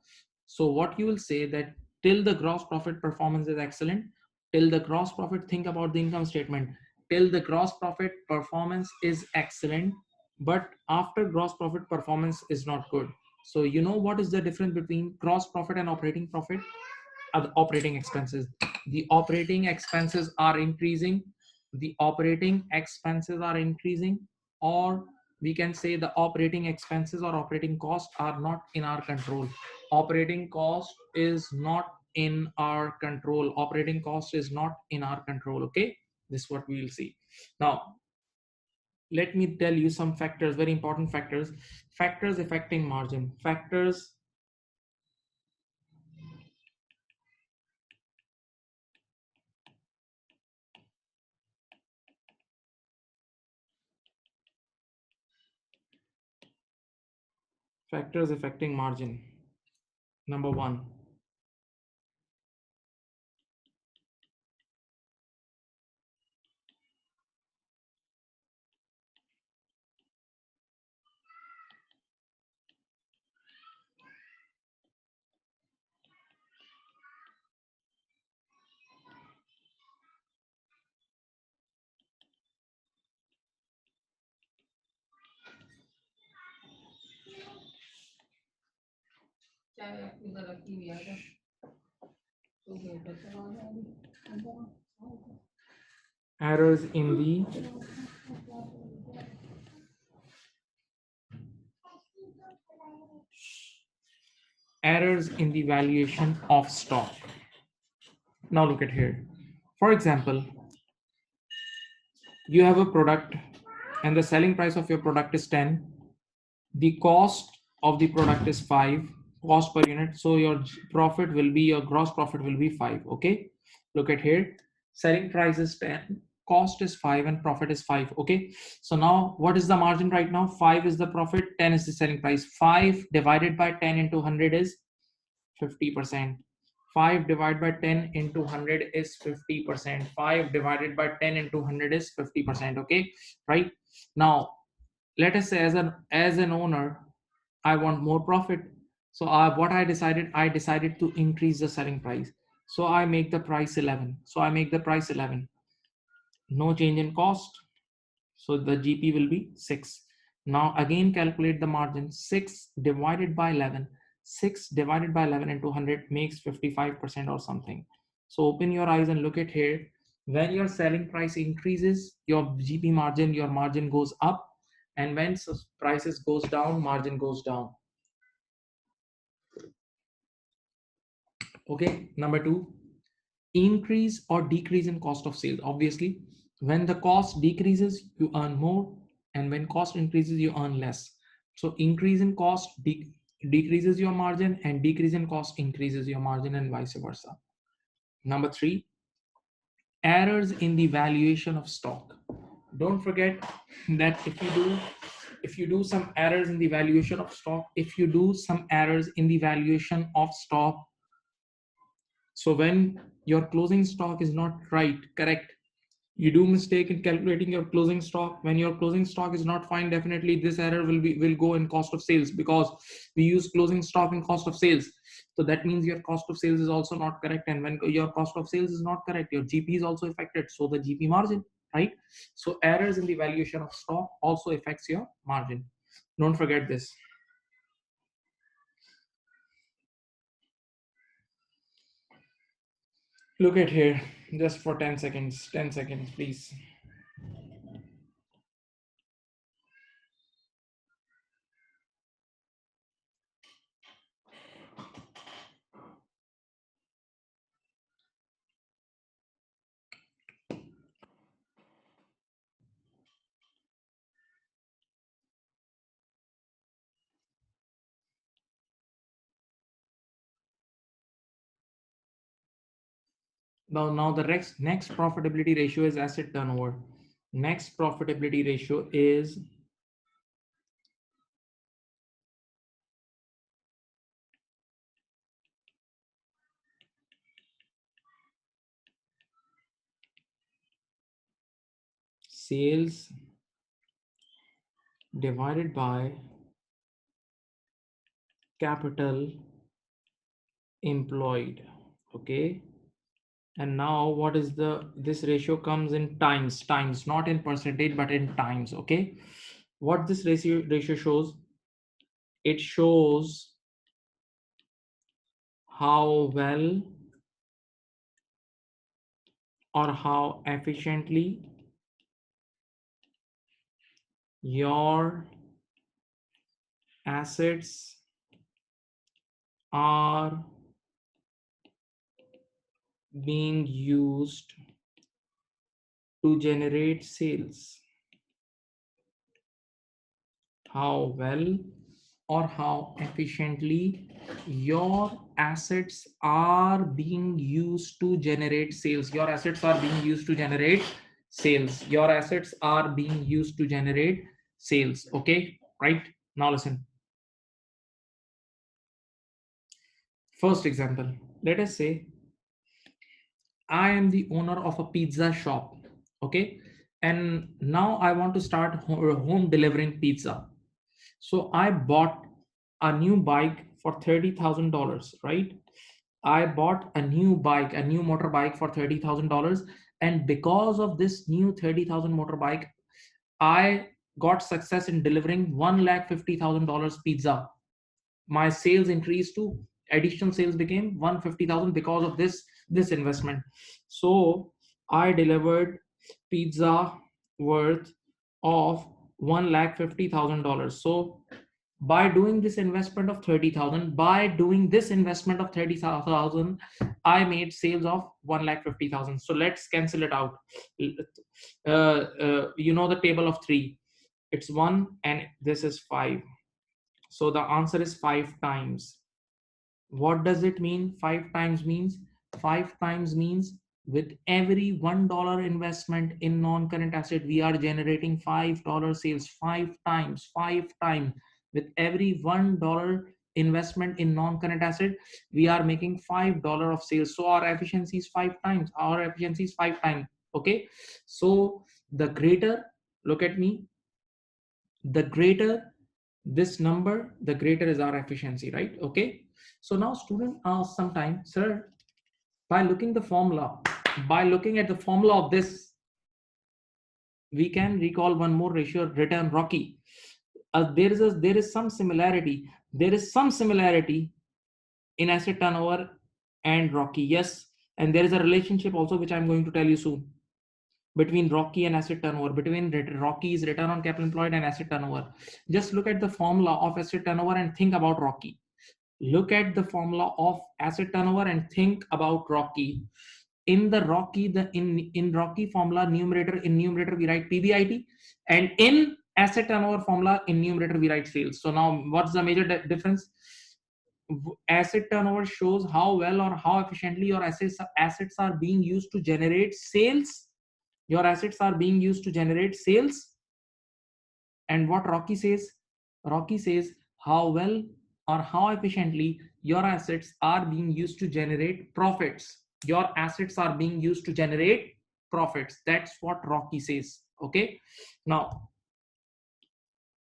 Speaker 1: So what you will say that till the gross profit performance is excellent, till the gross profit, think about the income statement, till the gross profit performance is excellent, but after gross profit performance is not good. So you know what is the difference between gross profit and operating profit? Operating expenses. The operating expenses are increasing. The operating expenses are increasing, or we can say the operating expenses or operating costs are not in our control. Operating cost is not in our control. Operating cost is not in our control. Okay, this is what we will see. Now let me tell you some factors, very important factors. Factors affecting margin. Factors affecting margin. Number one, errors in the valuation of stock. Now look at here. For example, you have a product and the selling price of your product is 10. The cost of the product is 5, cost per unit. So your profit will be, your gross profit will be 5. Okay, look at here. Selling price is 10, cost is 5, and profit is 5. Okay, so now what is the margin right now? 5 is the profit, 10 is the selling price. 5 divided by 10 into 100 is 50%. 5 divided by 10 into 100 is 50%. 5 divided by 10 into 100 is 50%. Okay, right? Now let us say as an owner, I want more profit. So what I decided to increase the selling price. So I make the price 11. So I make the price 11. No change in cost. So the GP will be 6. Now again calculate the margin. 6 divided by 11. 6 divided by 11 into 100 makes 55% or something. So open your eyes and look at here. When your selling price increases, your GP margin, your margin goes up. And when prices goes down, margin goes down. Okay, number 2, increase or decrease in cost of sales. Obviously, when the cost decreases, you earn more, and when cost increases, you earn less. So increase in cost decreases your margin, and decrease in cost increases your margin, and vice versa. Number 3, errors in the valuation of stock. Don't forget that if you do some errors in the valuation of stock, if you do some errors in the valuation of stock, so when your closing stock is not correct, you do mistake in calculating your closing stock. When your closing stock is not fine, definitely this error will go in cost of sales, because we use closing stock in cost of sales. So that means your cost of sales is also not correct, and when your cost of sales is not correct, your GP is also affected, so the GP margin, right? So errors in the valuation of stock also affects your margin. Don't forget this. Look at here, just for 10 seconds. 10 seconds, please. Now the next profitability ratio is asset turnover. Next profitability ratio is sales divided by capital employed. Okay, and now what is this ratio comes in times, not in percentage but in times. Okay, what this ratio shows, it shows how well or how efficiently your assets are being used to generate sales. How well or how efficiently your assets are being used to generate sales. Your assets are being used to generate sales. Your assets are being used to generate sales. Okay, right? Now listen. First example, let us say I am the owner of a pizza shop. Okay, and now I want to start home delivering pizza. So I bought a new bike for $30,000, right? I bought a new bike, a new motorbike for $30,000. And because of this new 30,000 motorbike, I got success in delivering $150,000 pizza. My sales increased to additional sales became 150,000 because of this investment. So I delivered pizza worth of $150,000. So by doing this investment of 30,000, I made sales of 150,000. So let's cancel it out. You know the table of 3, it's 1 and this is 5. So the answer is 5 times. What does it mean? 5 times means, 5 times means with every $1 investment in non-current asset, we are generating $5 sales. 5 times, 5 times. With every $1 investment in non-current asset, we are making $5 of sales. So our efficiency is 5 times. Our efficiency is 5 times. Okay. So the greater, look at me, the greater this number, the greater is our efficiency, right? Okay. So now student asks sometime, sir, by looking the formula, by looking at the formula of this, we can recall one more ratio, return ROCE. there is some similarity. There is some similarity in asset turnover and Rocky. Yes, and there is a relationship also which I'm going to tell you soon between Rocky and asset turnover. Between Rocky's return on capital employed and asset turnover. Just look at the formula of asset turnover and think about Rocky. Look at the formula of asset turnover and think about Rocky. In the Rocky, in Rocky formula, numerator we write PBIT, and in asset turnover formula in numerator we write sales. So now what's the major difference? Asset turnover shows how well or how efficiently your assets are being used to generate sales. Your assets are being used to generate sales. And what Rocky says? Rocky says how well or how efficiently your assets are being used to generate profits. Your assets are being used to generate profits. That's what Rocky says. Okay. Now,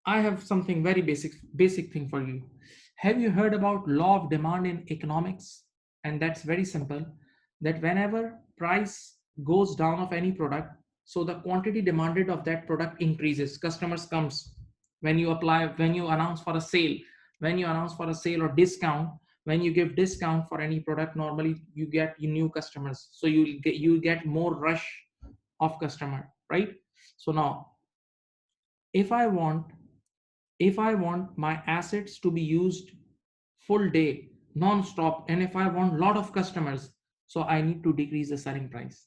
Speaker 1: I have something very basic thing for you. Have you heard about law of demand in economics? And that's very simple. That whenever price goes down of any product, so the quantity demanded of that product increases. Customers comes when you announce for a sale, or discount. When you give discount for any product, normally you get new customers. So you get more rush of customer, right? So now, if I want my assets to be used full day non-stop, and if I want a lot of customers, so I need to decrease the selling price.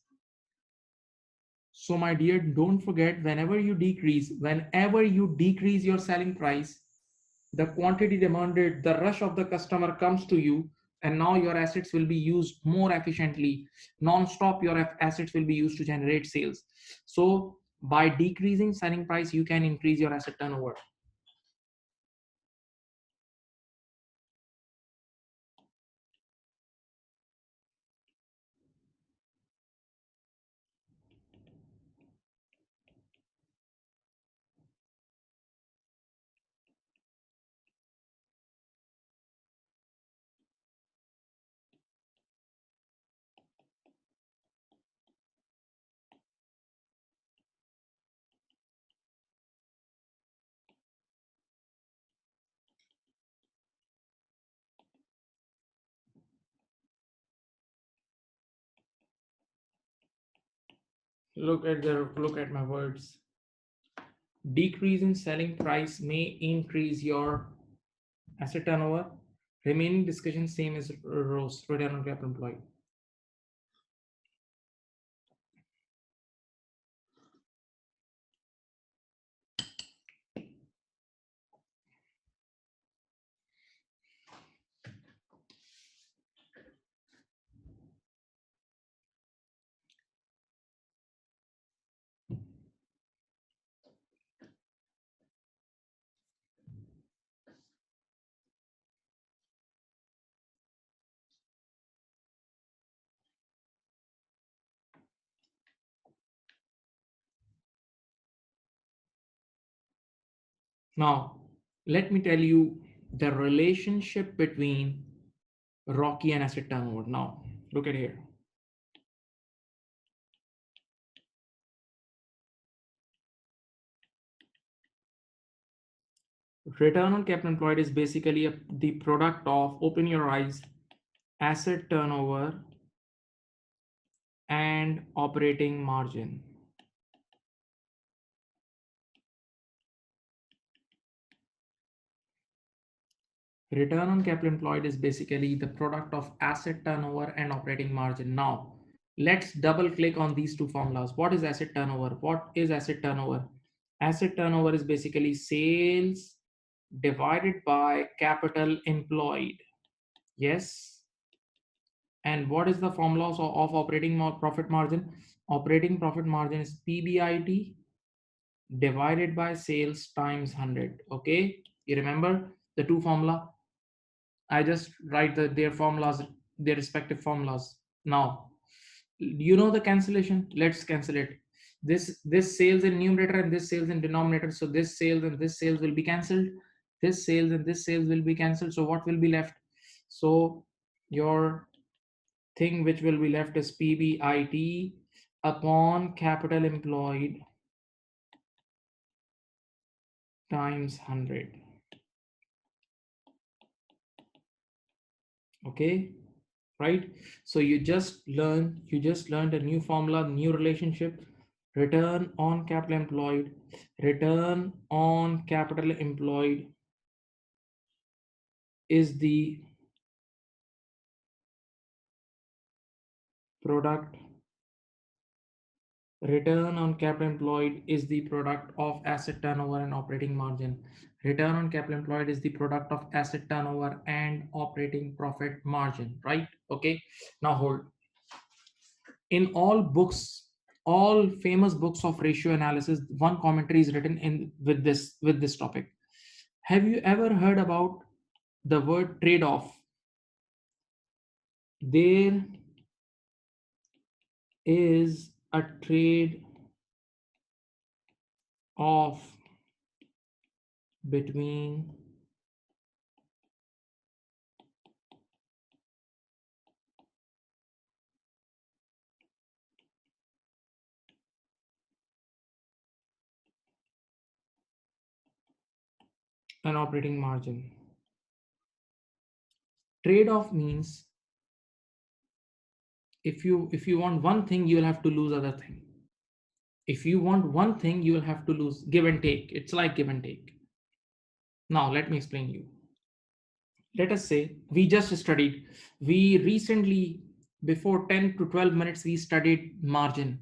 Speaker 1: So my dear, don't forget, whenever you decrease your selling price, the quantity demanded, the rush of the customer comes to you, and now your assets will be used more efficiently. Non-stop, your assets will be used to generate sales. So by decreasing selling price, you can increase your asset turnover. Look at my words. Decrease in selling price may increase your asset turnover. Remaining discussion same as ROS, return on capital employed. Now, let me tell you the relationship between Rocky and asset turnover. Now, look at here. Return on capital employed is basically the product of, open your eyes, asset turnover and operating margin. Return on capital employed is basically the product of asset turnover and operating margin. Now, let's double click on these two formulas. What is asset turnover? What is asset turnover? Asset turnover is basically sales divided by capital employed. Yes. And what is the formula of operating profit margin? Operating profit margin is PBIT divided by sales times 100. Okay, you remember the two formula? I just write their formulas, their respective formulas. Now, you know the cancellation. Let's cancel it. This sales in numerator and this sales in denominator. So this sales and this sales will be cancelled. This sales and this sales will be cancelled. So what will be left? So your thing which will be left is PBIT upon capital employed times 100. Okay, right? So you just learned a new formula, new relationship. Return on capital employed, return on capital employed is the product. Return on capital employed is the product of asset turnover and operating margin. Return on capital employed is the product of asset turnover and operating profit margin, right? Okay, now hold. In all books, all famous books of ratio analysis, one commentary is written in with this topic. Have you ever heard about the word trade-off? There is a trade off between an operating margin. Trade-off means if you want one thing, you will have to lose other thing. If you want one thing, you will have to lose. Give and take. It's like give and take. Now let me explain you. Let us say we just studied, we recently, before 10 to 12 minutes, we studied margin.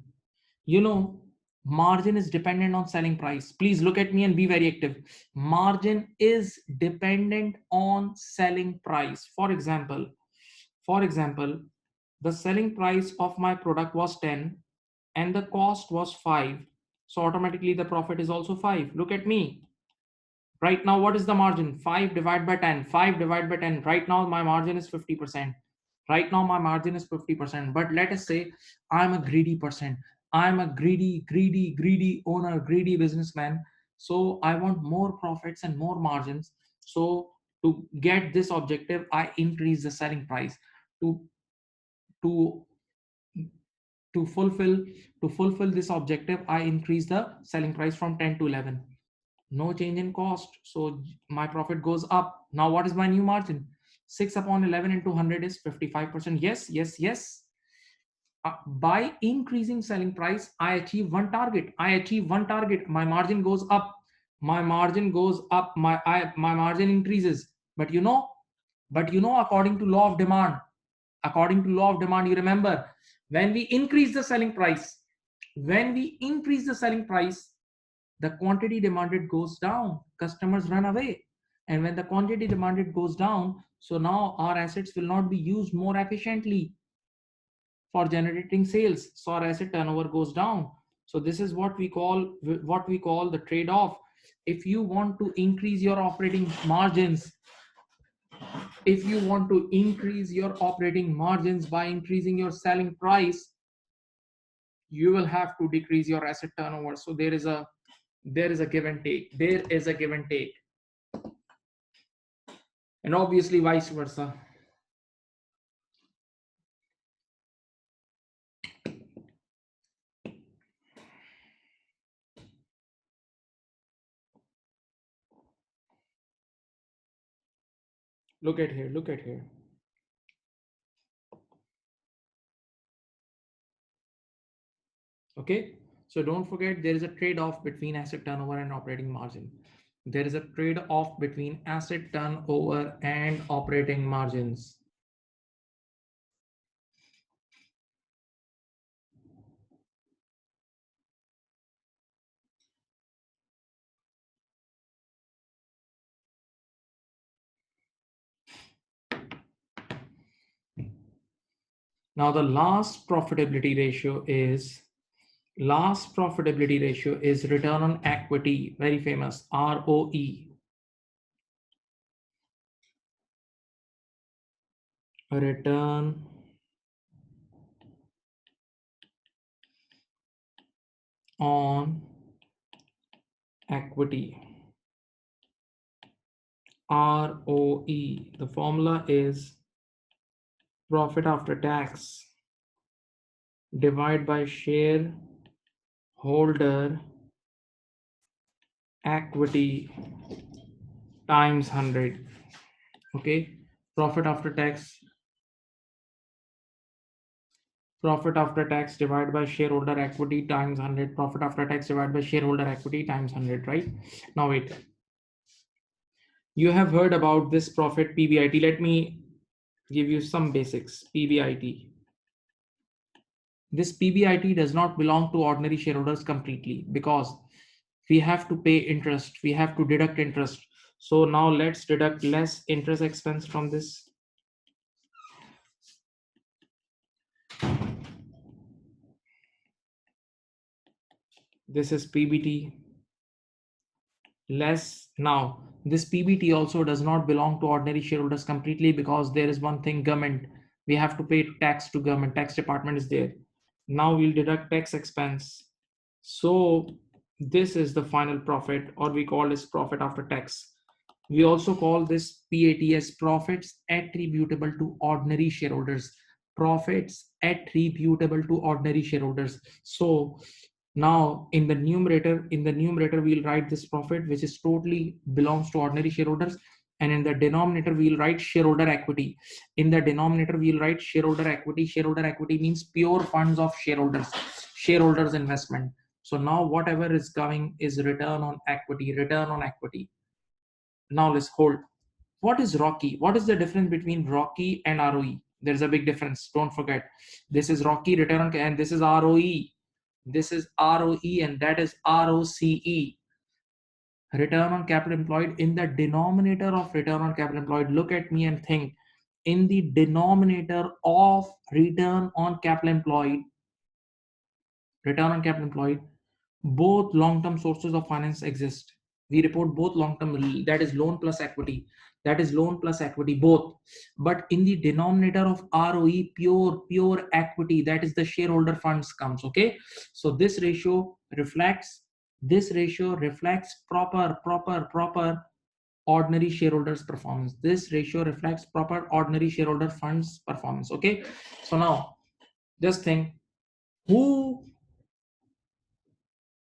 Speaker 1: You know, margin is dependent on selling price. Please look at me and be very active. Margin is dependent on selling price. For example, the selling price of my product was 10 and the cost was 5. So automatically the profit is also 5. Look at me. Right now, what is the margin? 5 divided by 10. 5 divided by 10. Right now, my margin is 50%. Right now, my margin is 50%. But let us say I'm a greedy person. I'm a greedy owner, greedy businessman. So I want more profits and more margins. So to get this objective, I increase the selling price. To to to fulfill to fulfill this objective, I increase the selling price from 10 to 11. No change in cost, so my profit goes up. Now what is my new margin? 6 upon 11 into 100 is 55%. Yes, yes, yes. By increasing selling price, I achieve one target. My margin goes up. My margin increases. But according to law of demand, you remember, when we increase the selling price, the quantity demanded goes down, customers run away. And when the quantity demanded goes down, so now our assets will not be used more efficiently for generating sales, so our asset turnover goes down. So this is what we call the trade off. If you want to increase your operating margins, by increasing your selling price, you will have to decrease your asset turnover. So there is a give and take. And obviously vice versa. Look at here. Okay, so don't forget, there is a trade-off between asset turnover and operating margin. There is a trade-off between asset turnover and operating margins. Now the last profitability ratio is return on equity, very famous, ROE. Return on equity, ROE. The formula is profit after tax divided by shareholder equity times 100. Okay, profit after tax divided by shareholder equity times 100. Profit after tax divided by shareholder equity times 100, right? Now wait, you have heard about this profit PBIT. Let me give you some basics. PBIT. This PBIT does not belong to ordinary shareholders completely because we have to pay interest, we have to deduct interest. So now let's deduct less interest expense from this. This is PBT less. Now this PBT also does not belong to ordinary shareholders completely because there is one thing, government. We have to pay tax to government, tax department is there. Now we'll deduct tax expense. So this is the final profit, or we call this profit after tax. We also call this PAT as profits attributable to ordinary shareholders. Profits attributable to ordinary shareholders. So now in the numerator we'll write this profit which is totally belongs to ordinary shareholders, and in the denominator we'll write shareholder equity. In the denominator we'll write shareholder equity. Shareholder equity means pure funds of shareholders investment. So now whatever is coming is return on equity, return on equity. Now let's hold. What is ROCE? What is the difference between ROCE and ROE? There's a big difference. Don't forget. This is ROCE, return on, and this is ROE. This is ROE and that is ROCE. Return on capital employed. In the denominator of return on capital employed, look at me and think. In the denominator of return on capital employed, both long-term sources of finance exist. We report both long-term, that is loan plus equity, both. But in the denominator of ROE, pure equity, that is the shareholder funds comes. Okay, so this ratio reflects proper ordinary shareholders performance. This ratio reflects proper ordinary shareholder funds performance. Okay, so now just think, who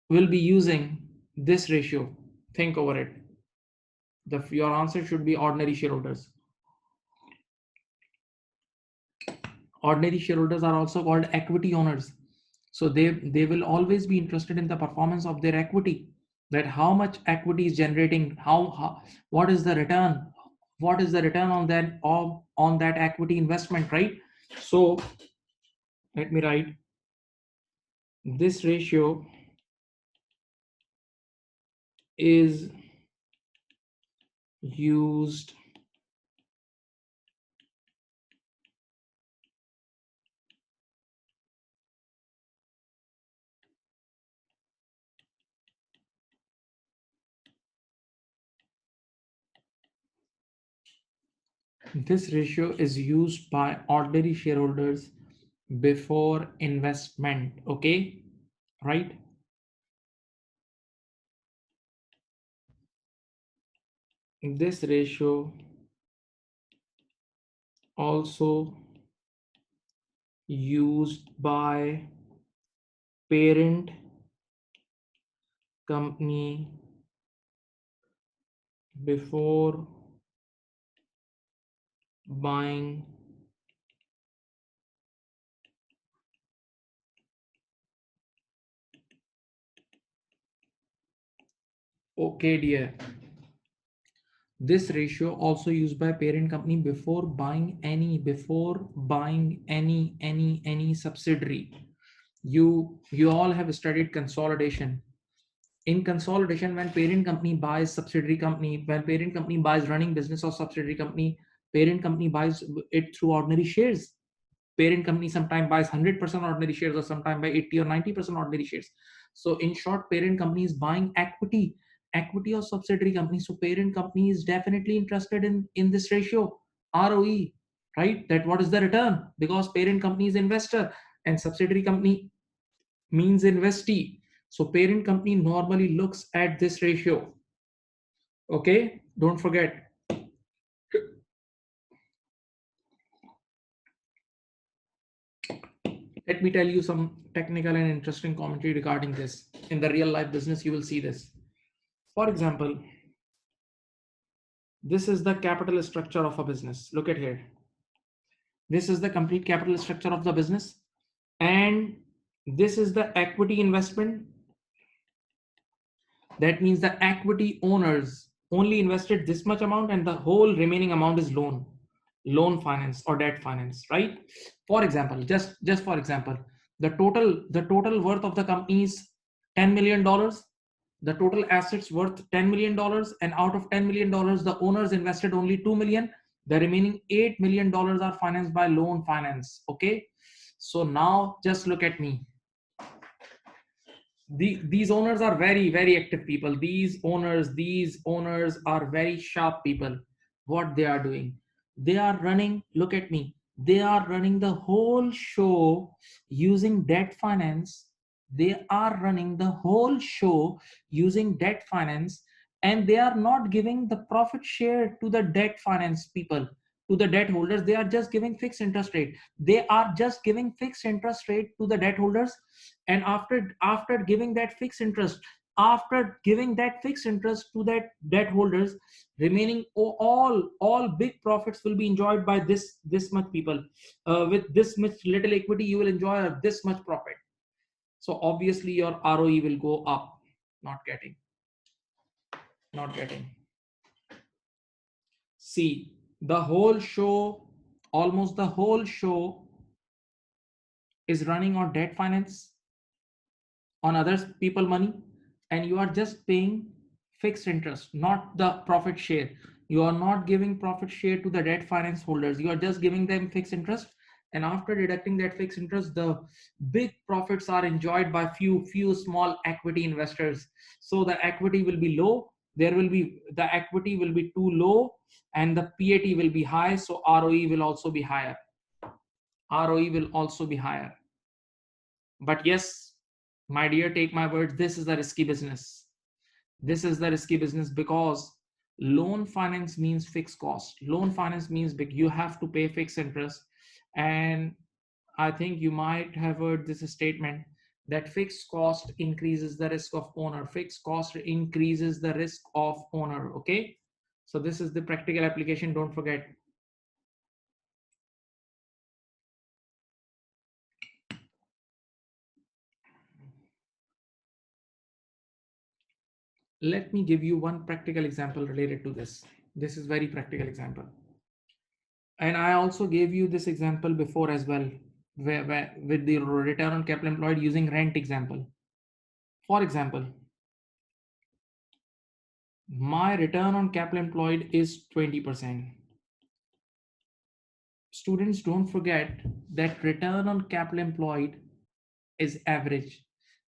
Speaker 1: will be using this ratio? Think over it. Your answer should be ordinary shareholders. Ordinary shareholders are also called equity owners. So they will always be interested in the performance of their equity, that how much equity is generating, what is the return, on that equity investment, right? So let me write this ratio is used This ratio is used by ordinary shareholders before investment. Okay, right? This ratio also used by parent company before buying okay dear. This ratio also used by parent company before buying any subsidiary. You all have studied consolidation. In consolidation, when parent company buys subsidiary company, when parent company buys running business of subsidiary company, parent company buys it through ordinary shares. Parent company sometimes buys 100% ordinary shares or sometimes by 80 or 90% ordinary shares. So in short, parent company is buying equity of subsidiary company. So parent company is definitely interested in this ratio, ROE, right? That what is the return, because parent company is investor and subsidiary company means investee. So parent company normally looks at this ratio. Okay, don't forget. Let me tell you some technical and interesting commentary regarding this. In the real life business, you will see this. For example, this is the capital structure of a business. Look at here. This is the complete capital structure of the business. And this is the equity investment. That means the equity owners only invested this much amount and the whole remaining amount is loan finance or debt finance, right? For example, just for example, the total worth of the company is $10 million. The total assets worth $10 million, and out of $10 million, the owners invested only $2 million. The remaining $8 million are financed by loan finance. Okay. So now just look at me. These owners are very active people. These owners are very sharp people. What they are doing, they are running, look at me, they are running the whole show using debt finance. They are running the whole show using debt finance, and they are not giving the profit share to the debt finance people, to the debt holders. They are just giving fixed interest rate. They are just giving fixed interest rate to the debt holders. And after giving that fixed interest, to that debt holders, remaining all big profits will be enjoyed by this much people. With this much little equity, you will enjoy this much profit. So obviously your ROE will go up. Not getting See, the whole show, almost the whole show is running on debt finance, on others people money, and you are just paying fixed interest, not the profit share. You are not giving profit share to the debt finance holders. You are just giving them fixed interest, and after deducting that fixed interest, the big profits are enjoyed by few small equity investors. So the equity will be low, the equity will be too low, and the PAT will be high, so ROE will also be higher. But yes, my dear, take my word, this is the risky business. Because loan finance means fixed cost. Loan finance means big, you have to pay fixed interest. And I think you might have heard this statement that fixed cost increases the risk of owner. Okay. So this is the practical application. Don't forget. Let me give you one practical example related to this. This is very practical example. And I also gave you this example before as well, where with the return on capital employed using rent example. For example, my return on capital employed is 20%. Students, don't forget that return on capital employed is average.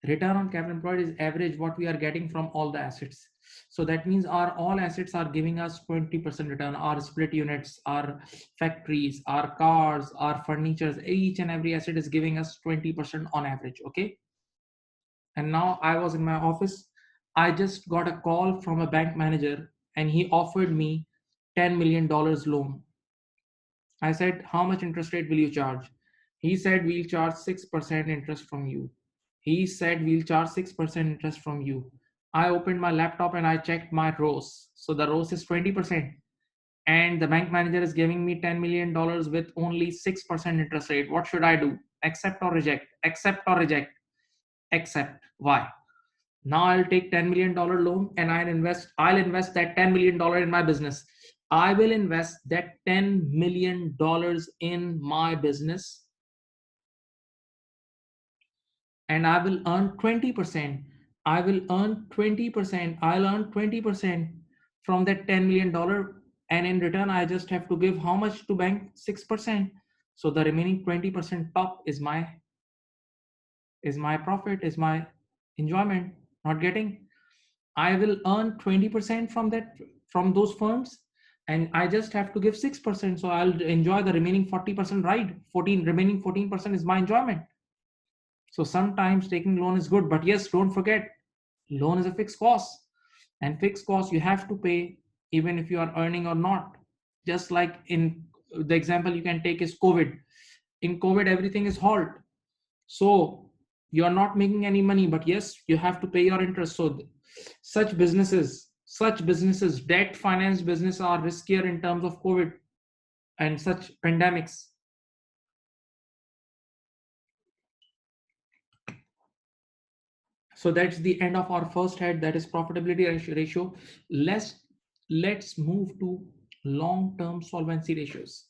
Speaker 1: Return on capital employed is average what we are getting from all the assets. So that means all assets are giving us 20% return. Our split units, our factories, our cars, our furnitures, each and every asset is giving us 20% on average. Okay. And now I was in my office. I just got a call from a bank manager and he offered me $10 million loan. I said, how much interest rate will you charge? He said, we'll charge 6% interest from you. I opened my laptop and I checked my ROS. So the ROS is 20%. And the bank manager is giving me $10 million with only 6% interest rate. What should I do? Accept or reject? Accept. Why? Now I'll take $10 million loan and I'll invest that $10 million in my business. I will invest that $10 million in my business and I will earn 20%. I'll earn 20% from that $10 million. And in return, I just have to give how much to bank? 6%. So the remaining 20% top is my profit, is my enjoyment. Not getting? I will earn 20% from those funds, and I just have to give 6%. So I'll enjoy the remaining 40%, right? Remaining 14% is my enjoyment. So sometimes taking loan is good, but yes, don't forget, loan is a fixed cost, and fixed cost you have to pay even if you are earning or not. Just like in the example you can take is COVID. In COVID, everything is halt. So You are not making any money, but yes, you have to pay your interest. So such businesses, debt finance business are riskier in terms of COVID and such pandemics. So that's the end of our first head, that is profitability ratio. Let's move to long term solvency ratios.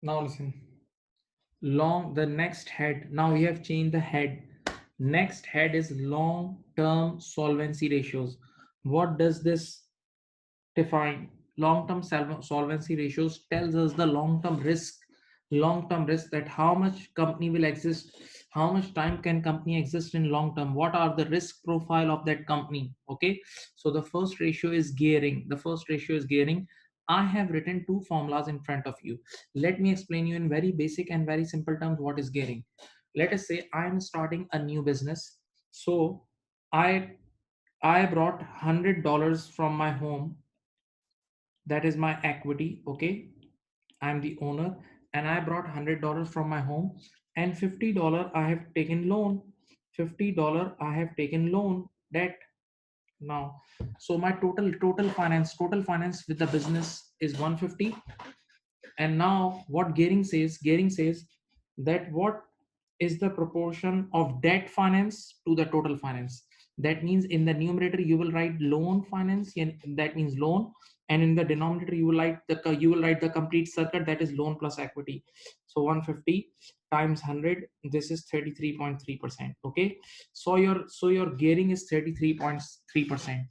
Speaker 1: Now listen. The next head. Now we have changed the head. Next head is long term solvency ratios. What does this define? Long term solvency ratios tells us the long term risk, that how much company will exist, how much time can company exist in long term, what are the risk profile of that company. Okay, so the first ratio is gearing. I have written two formulas in front of you. Let me explain you in very basic and very simple terms what is gearing. Let us say I am starting a new business. So I brought $100 from my home. That is my equity. Okay, I'm the owner, and I brought $100 from my home, and $50 I have taken loan. $50 I have taken loan debt now. So my total finance with the business is 150. And now what gearing says that what is the proportion of debt finance to the total finance. That means in the numerator you will write loan finance, and that means loan, and in the denominator you will write the complete circuit, that is loan plus equity. So 150 times 100, this is 33.3%. Okay, so your gearing is 33.3%.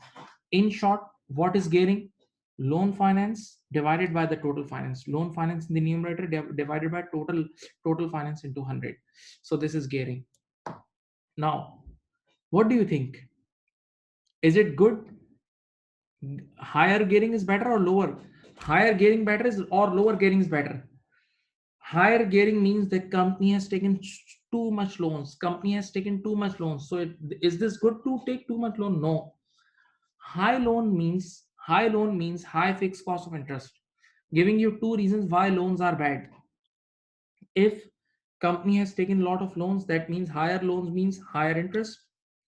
Speaker 1: In short, what is gearing? Loan finance divided by the total finance. Loan finance in the numerator divided by total finance into 100. So this is gearing. Now, what do you think? Is it good? Higher gearing is better or lower? Higher gearing better is or lower gearing is better? Higher gearing means the company has taken too much loans. Company has taken too much loans. So is this good to take too much loan? No. High loan means high fixed cost of interest. Giving you two reasons why loans are bad. If company has taken a lot of loans, that means higher loans means higher interest,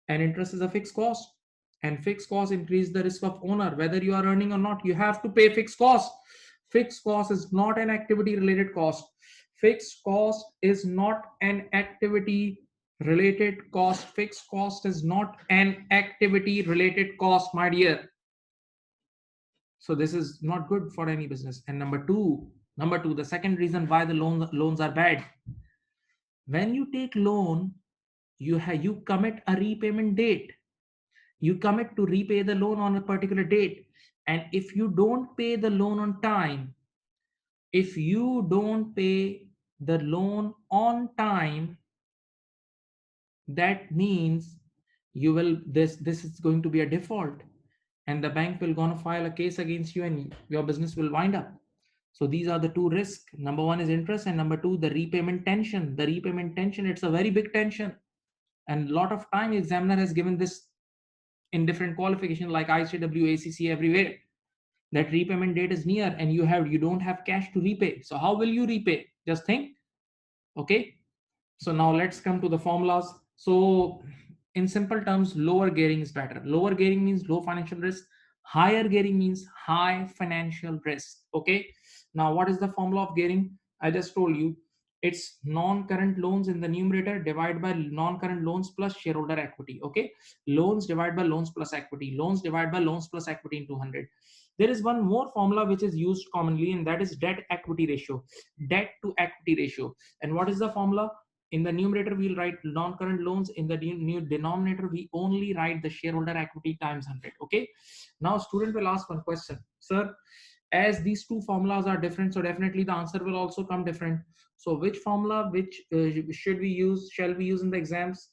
Speaker 1: and interest is a fixed cost, and fixed cost increase the risk of owner. Whether you are earning or not, you have to pay fixed cost. Fixed cost is not an activity related cost. Fixed cost is not an activity related cost. Fixed cost is not an activity related cost, my dear. So this is not good for any business. And number two, the second reason why the loans are bad. When you take loan, you commit a repayment date. You commit to repay the loan on a particular date, and if you don't pay the loan on time, if you don't pay the loan on time, that means you will this is going to be a default, and the bank will gonna file a case against you, and your business will wind up. So these are the two risks. Number one is interest, and number two, the repayment tension. The repayment tension, it's a very big tension, and a lot of time examiner has given this in different qualifications like ICAEW, ACCA, everywhere, that repayment date is near and you don't have cash to repay. So how will you repay? Just think. Okay. So now let's come to the formulas. So in simple terms, lower gearing is better. Lower gearing means low financial risk. Higher gearing means high financial risk. Okay. Now what is the formula of gearing? I just told you, it's non-current loans in the numerator divided by non-current loans plus shareholder equity. Okay. Loans divided by loans plus equity. Loans divided by loans plus equity into 100. There is one more formula which is used commonly, and that is debt equity ratio. Debt to equity ratio. And what is the formula? In the numerator, we'll write non-current loans. In the new denominator, we only write the shareholder equity times 100. Okay. Now, student will ask one question, sir. As these two formulas are different, so definitely the answer will also come different. So, which formula, which should we use? Shall we use in the exams?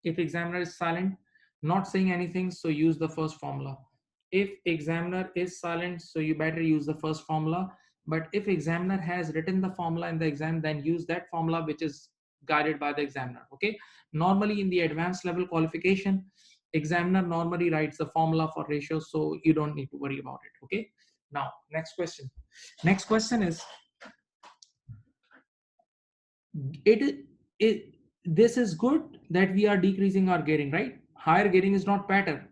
Speaker 1: If examiner is silent, not saying anything, so use the first formula. If examiner is silent, so you better use the first formula. But if examiner has written the formula in the exam, then use that formula which is guided by the examiner. Okay. Normally in the advanced level qualification, examiner normally writes the formula for ratios, so you don't need to worry about it. Okay. Now, next question. Next question is, it, it this is good that we are decreasing our gearing, right? Higher gearing is not better,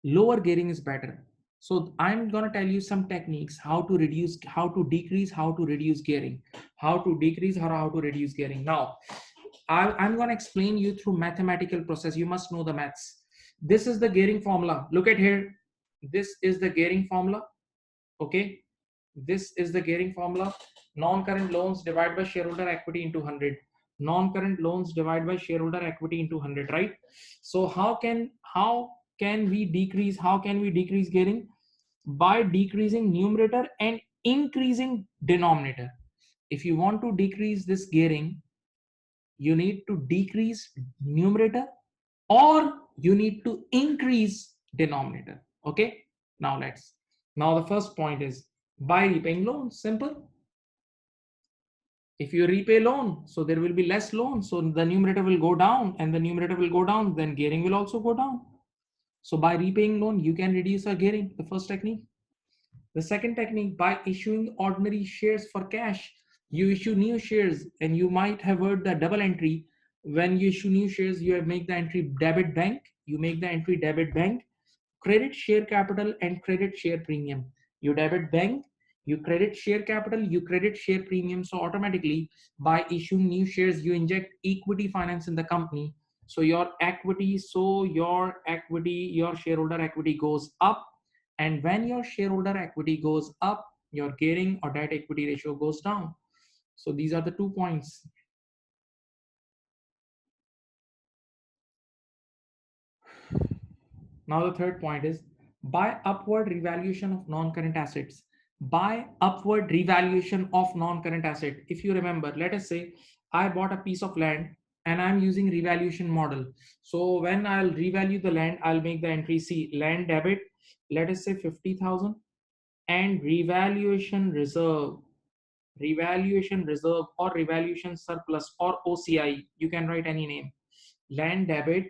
Speaker 1: lower gearing is better. So I'm going to tell you some techniques how to reduce, how to decrease, how to reduce gearing, how to decrease or how to reduce gearing. Now I'm going to explain you through mathematical process. You must know the maths. This is the gearing formula. Look at here. This is the gearing formula. Okay. This is the gearing formula. Non-current loans divided by shareholder equity into 100. Non-current loans divided by shareholder equity into 100, right? So how can we decrease gearing? By decreasing numerator and increasing denominator. If you want to decrease this gearing, you need to decrease numerator or you need to increase denominator. Okay. Now the first point is by repaying loans. Simple. If you repay loan, so there will be less loan, so the numerator will go down, and the numerator will go down, then gearing will also go down. So by repaying loan, you can reduce your gearing. The first technique. The second technique, by issuing ordinary shares for cash. You issue new shares, and you might have heard the double entry. When you issue new shares, you make the entry debit bank. You make the entry debit bank, credit share capital, and credit share premium. You debit bank, you credit share capital, you credit share premium. So automatically, by issuing new shares, you inject equity finance in the company. So your shareholder equity goes up. And when your shareholder equity goes up, your gearing or debt equity ratio goes down. So these are the 2 points. Now the third point is, by upward revaluation of non-current assets. By upward revaluation of non-current asset. If you remember, let us say I bought a piece of land and I'm using revaluation model. So when I'll revalue the land, I'll make the entry C, land debit, let us say 50,000. and revaluation reserve, or revaluation surplus, or OCI, you can write any name, land debit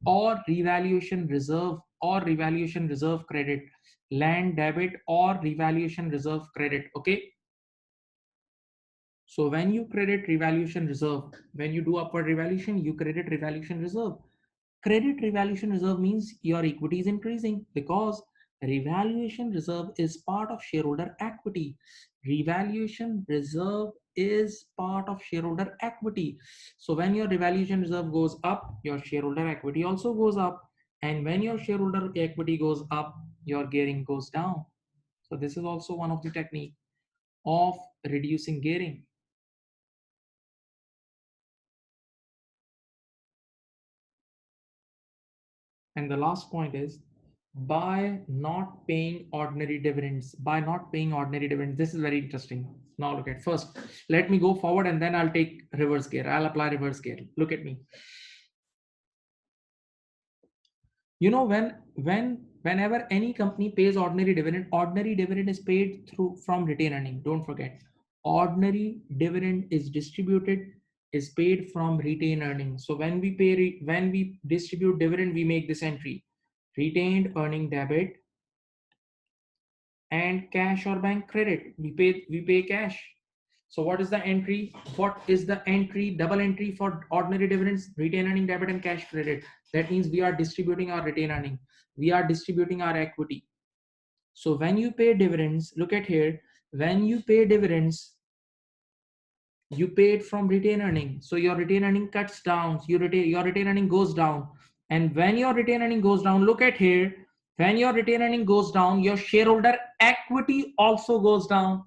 Speaker 1: or revaluation reserve, or revaluation reserve credit, land debit or revaluation reserve credit. Okay, so when you credit revaluation reserve, when you do upward revaluation, you credit revaluation reserve. Credit revaluation reserve means your equity is increasing because revaluation reserve is part of shareholder equity. Revaluation reserve is part of shareholder equity. So when your revaluation reserve goes up, your shareholder equity also goes up. And when your shareholder equity goes up, your gearing goes down. So this is also one of the technique of reducing gearing. And the last point is, by not paying ordinary dividends, this is very interesting. Now look at, first let me go forward and then I'll take reverse gear, I'll apply reverse gear. Look at me. You know, whenever any company pays ordinary dividend is paid through from retained earning. Don't forget, ordinary dividend is paid from retained earnings. So when we distribute dividend, we make this entry: retained earning debit and cash or bank credit. We pay cash. So what is the entry? What is the entry? Double entry for ordinary dividends, retained earning debit and cash credit. That means we are distributing our retained earning. We are distributing our equity. So when you pay dividends, look at here, when you pay dividends, you pay it from retained earning. So your retained earning cuts down, your retained earning goes down. And when your retained earning goes down, look at here, when your retained earning goes down, your shareholder equity also goes down.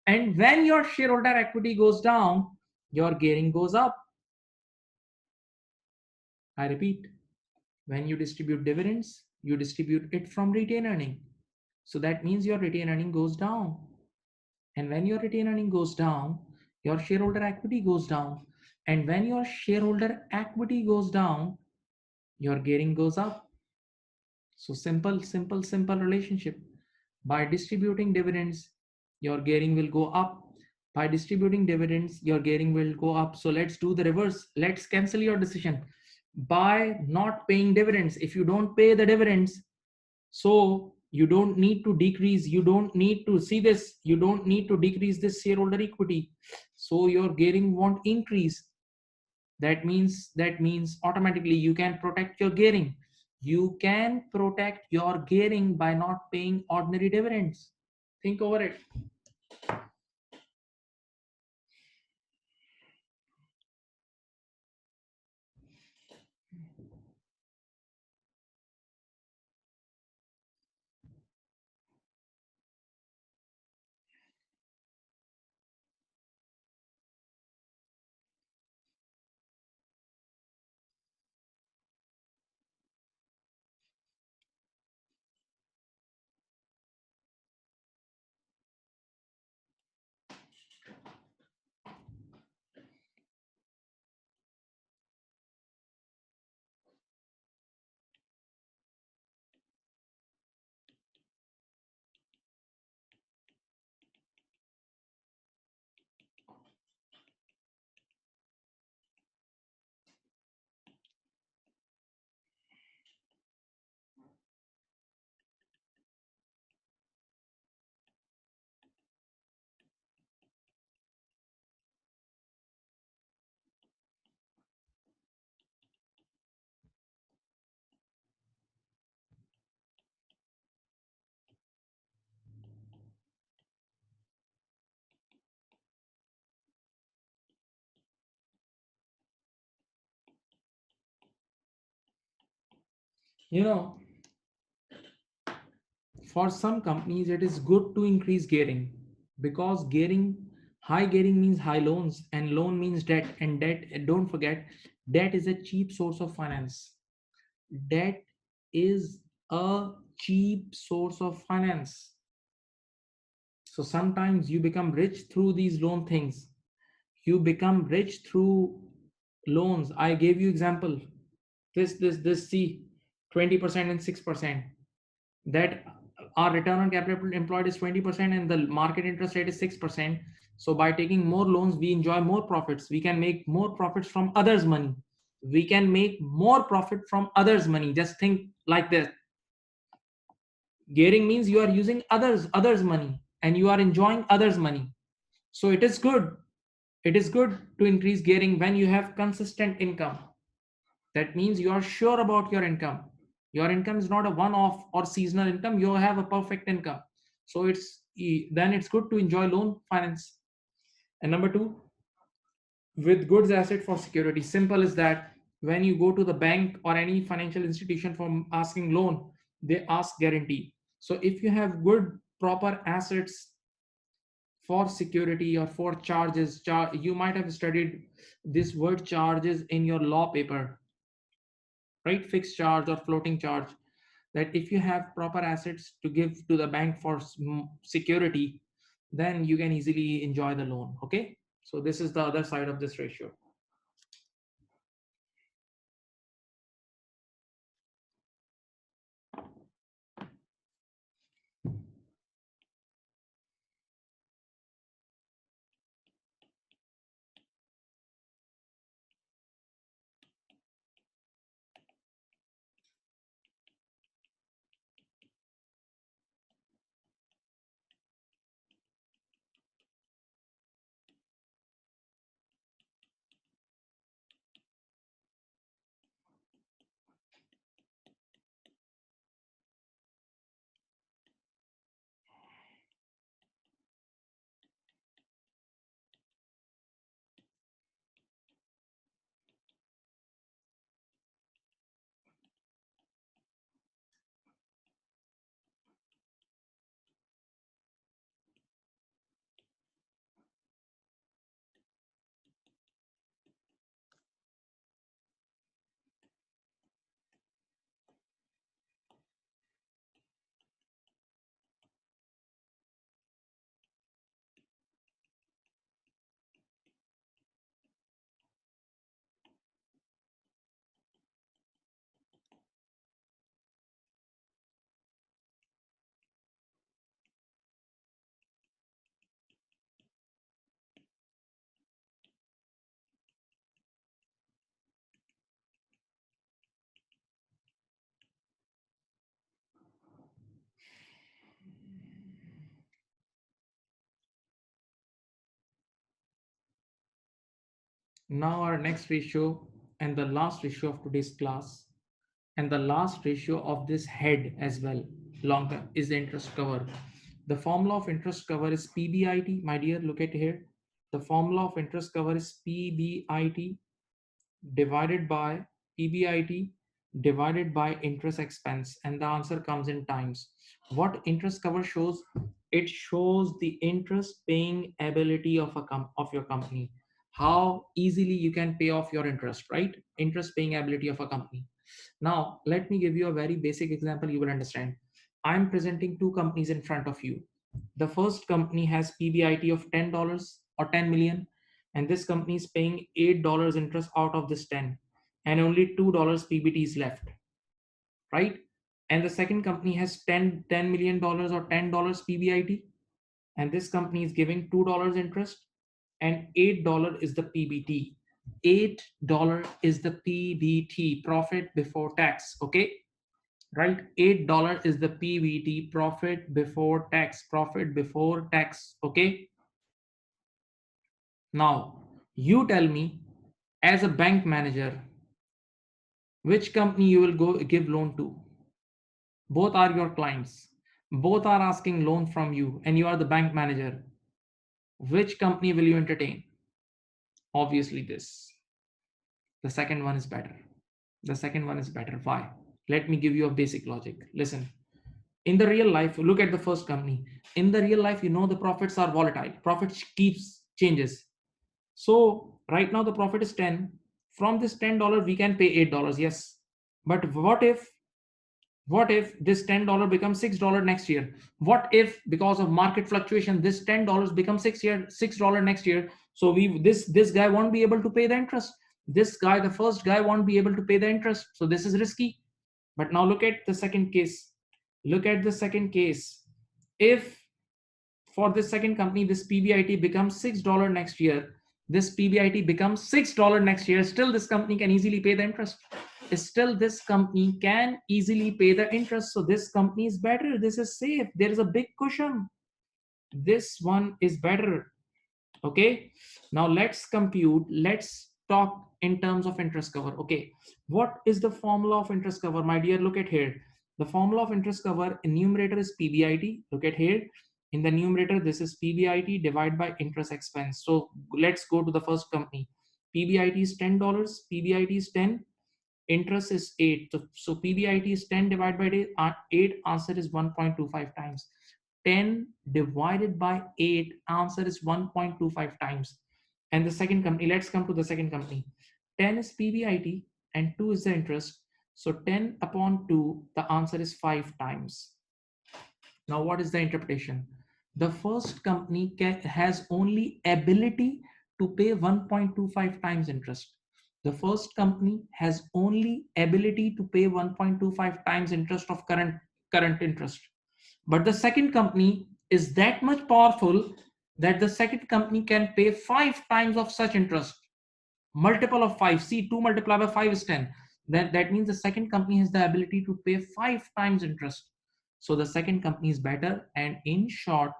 Speaker 1: And when your shareholder equity goes down, your gearing goes up. I repeat, when you distribute dividends, you distribute it from retained earning. So that means your retained earning goes down. And when your retained earning goes down, your shareholder equity goes down. And when your shareholder equity goes down, your gearing goes up. So simple relationship. By distributing dividends, your gearing will go up. By distributing dividends, your gearing will go up. So let's do the reverse. Let's cancel your decision. By not paying dividends, if you don't pay the dividends, so you don't need to decrease, you don't need to see this, you don't need to decrease this shareholder equity. So your gearing won't increase. That means automatically you can protect your gearing. You can protect your gearing by not paying ordinary dividends. Think over it. You know, for some companies it is good to increase gearing, because high gearing means high loans, and loan means debt, and debt, don't forget, debt is a cheap source of finance. Debt is a cheap source of finance. So sometimes you become rich through these loan things. You become rich through loans. I gave you example. This see, 20% and 6%. That our return on capital employed is 20% and the market interest rate is 6%. So by taking more loans, we enjoy more profits. We can make more profits from others' money. We can make more profit from others' money. Just think like this. Gearing means you are using others' money and you are enjoying others' money. So it is good. It is good to increase gearing when you have consistent income. That means you are sure about your income. Your income is not a one-off or seasonal income. You have a perfect income. So it's good to enjoy loan finance. And number two, with goods asset for security. Simple is that when you go to the bank or any financial institution for asking loan, they ask guarantee. So if you have good proper assets for security or for charges, you might have studied this word charges in your law paper, right? Fixed charge or floating charge. That if you have proper assets to give to the bank for security, then you can easily enjoy the loan. Okay, so this is the other side of this ratio. Now our next ratio and the last ratio of today's class and the last ratio of this head as well, long term, is the interest cover. The formula of interest cover is PBIT. My dear, look at here. The formula of interest cover is PBIT divided by PBIT divided by interest expense, and the answer comes in times. What interest cover shows? It shows the interest paying ability of of your company. How easily you can pay off your interest, right? Interest paying ability of a company. Now, let me give you a very basic example you will understand. I'm presenting two companies in front of you. The first company has PBIT of $10 or 10 million, and this company is paying $8 interest out of this 10, and only $2 PBT is left, right? And the second company has $10 million or $10 PBIT, and this company is giving $2 interest, and $8 is the PBT. $8 is the PBT, profit before tax. Okay, right? $8 is the PBT, profit before tax, profit before tax. Okay, now you tell me, as a bank manager, which company you will go give loan to? Both are your clients, both are asking loan from you, and you are the bank manager. Which company will you entertain? Obviously this. The second one is better. The second one is better. Why? Let me give you a basic logic. Listen, in the real life, look at the first company. In the real life, the profits are volatile. Profits keeps changes. So right now the profit is 10. From this $10, we can pay $8. Yes. But what if this $10 becomes $6 next year? What if because of market fluctuation this $10 becomes $6 next year? So this guy won't be able to pay the interest. This guy, the first guy, won't be able to pay the interest. So this is risky. But now look at the second case. Look at the second case. If for this second company, this PBIT becomes $6 next year, this PBIT becomes $6 next year, still this company can easily pay the interest. Still this company can easily pay the interest. So this company is better. This is safe. There is a big cushion. This one is better. Okay, now let's compute, let's talk in terms of interest cover. Okay, what is the formula of interest cover, my dear? Look at here. The formula of interest cover in numerator is PBIT. Look at here. In the numerator, this is PBIT divided by interest expense. So let's go to the first company. PBIT is $10. PBIT is 10. Interest is 8. So PBIT is 10 divided by 8. Answer is 1.25 times. 10 divided by 8, answer is 1.25 times. And the second company, let's come to the second company. 10 is PBIT and 2 is the interest. So 10 upon 2, the answer is 5 times. Now what is the interpretation? The first company has only ability to pay 1.25 times interest. The first company has only ability to pay 1.25 times interest of current interest. But the second company is that much powerful that the second company can pay 5 times of such interest. Multiple of 5. See, 2 multiplied by 5 is 10. That means the second company has the ability to pay 5 times interest. So the second company is better, and in short,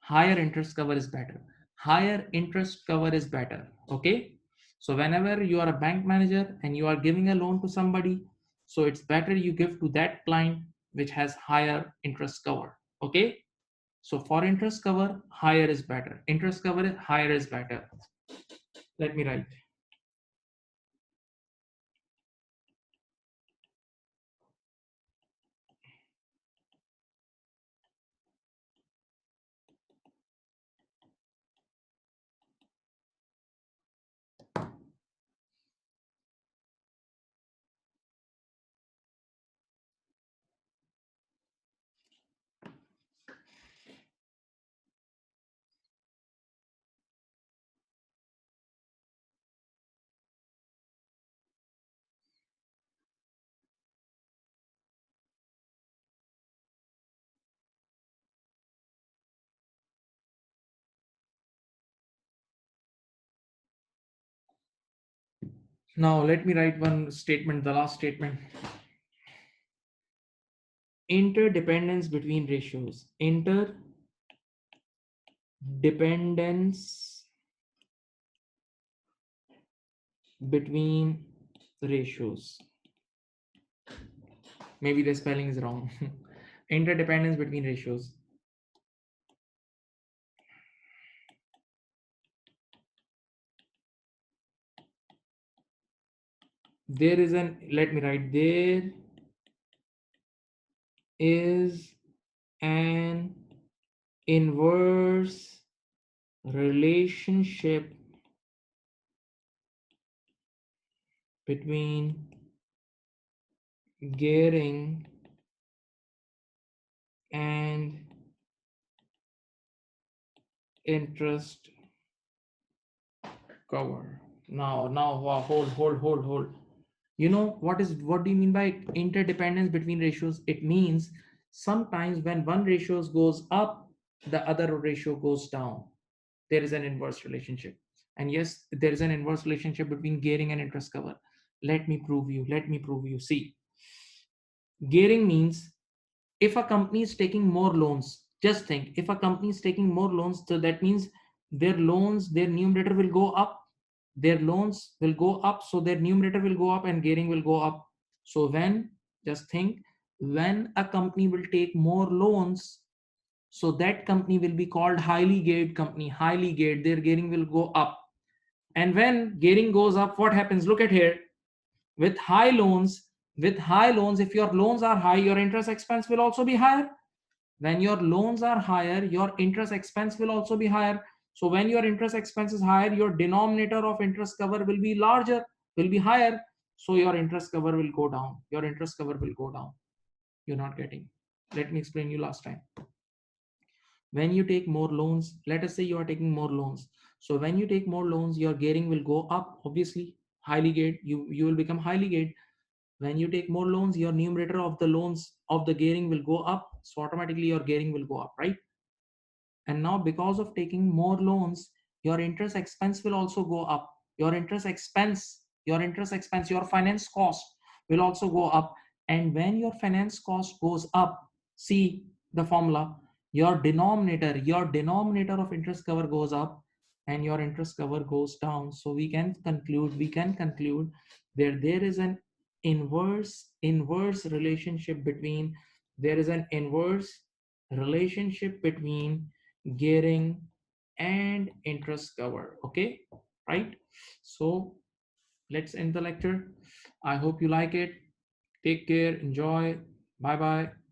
Speaker 1: higher interest cover is better. Higher interest cover is better. Okay. So whenever you are a bank manager and you are giving a loan to somebody, so it's better you give to that client which has higher interest cover. Okay. So for interest cover, higher is better. Interest cover, higher is better. Let me write. Now let me write one statement, the last statement. Interdependence between ratios. Interdependence between ratios. Maybe the spelling is wrong. Interdependence between ratios. There is an, let me write, there is an inverse relationship between gearing and interest cover. Now, hold. You know what do you mean by interdependence between ratios? It means sometimes when one ratio goes up, the other ratio goes down. There is an inverse relationship. And yes, there is an inverse relationship between gearing and interest cover. Let me prove you. See, gearing means if a company is taking more loans, just think, if a company is taking more loans, so that means their loans, their numerator will go up, their loans will go up, so their numerator will go up and gearing will go up. So when, just think, when a company will take more loans, so that company will be called highly geared company. Highly geared, their gearing will go up. And when gearing goes up, what happens? Look at here. With high loans, if your loans are high, your interest expense will also be higher. When your loans are higher, your interest expense will also be higher. So when your interest expense is higher, your denominator of interest cover will be larger, will be higher. So your interest cover will go down. You're not getting. Let me explain you last time. When you take more loans, let us say you are taking more loans. So when you take more loans, your gearing will go up, obviously. Highly geared, you will become highly geared. When you take more loans, your numerator of the loans of the gearing will go up, so automatically your gearing will go up, right? And now because of taking more loans, your interest expense will also go up. Your finance cost will also go up. And when your finance cost goes up, see the formula, your denominator of interest cover goes up and your interest cover goes down. So we can conclude that there is an inverse relationship between there is an inverse relationship between gearing and interest cover. Okay, right? So let's end the lecture. I hope you like it. Take care, enjoy. Bye bye.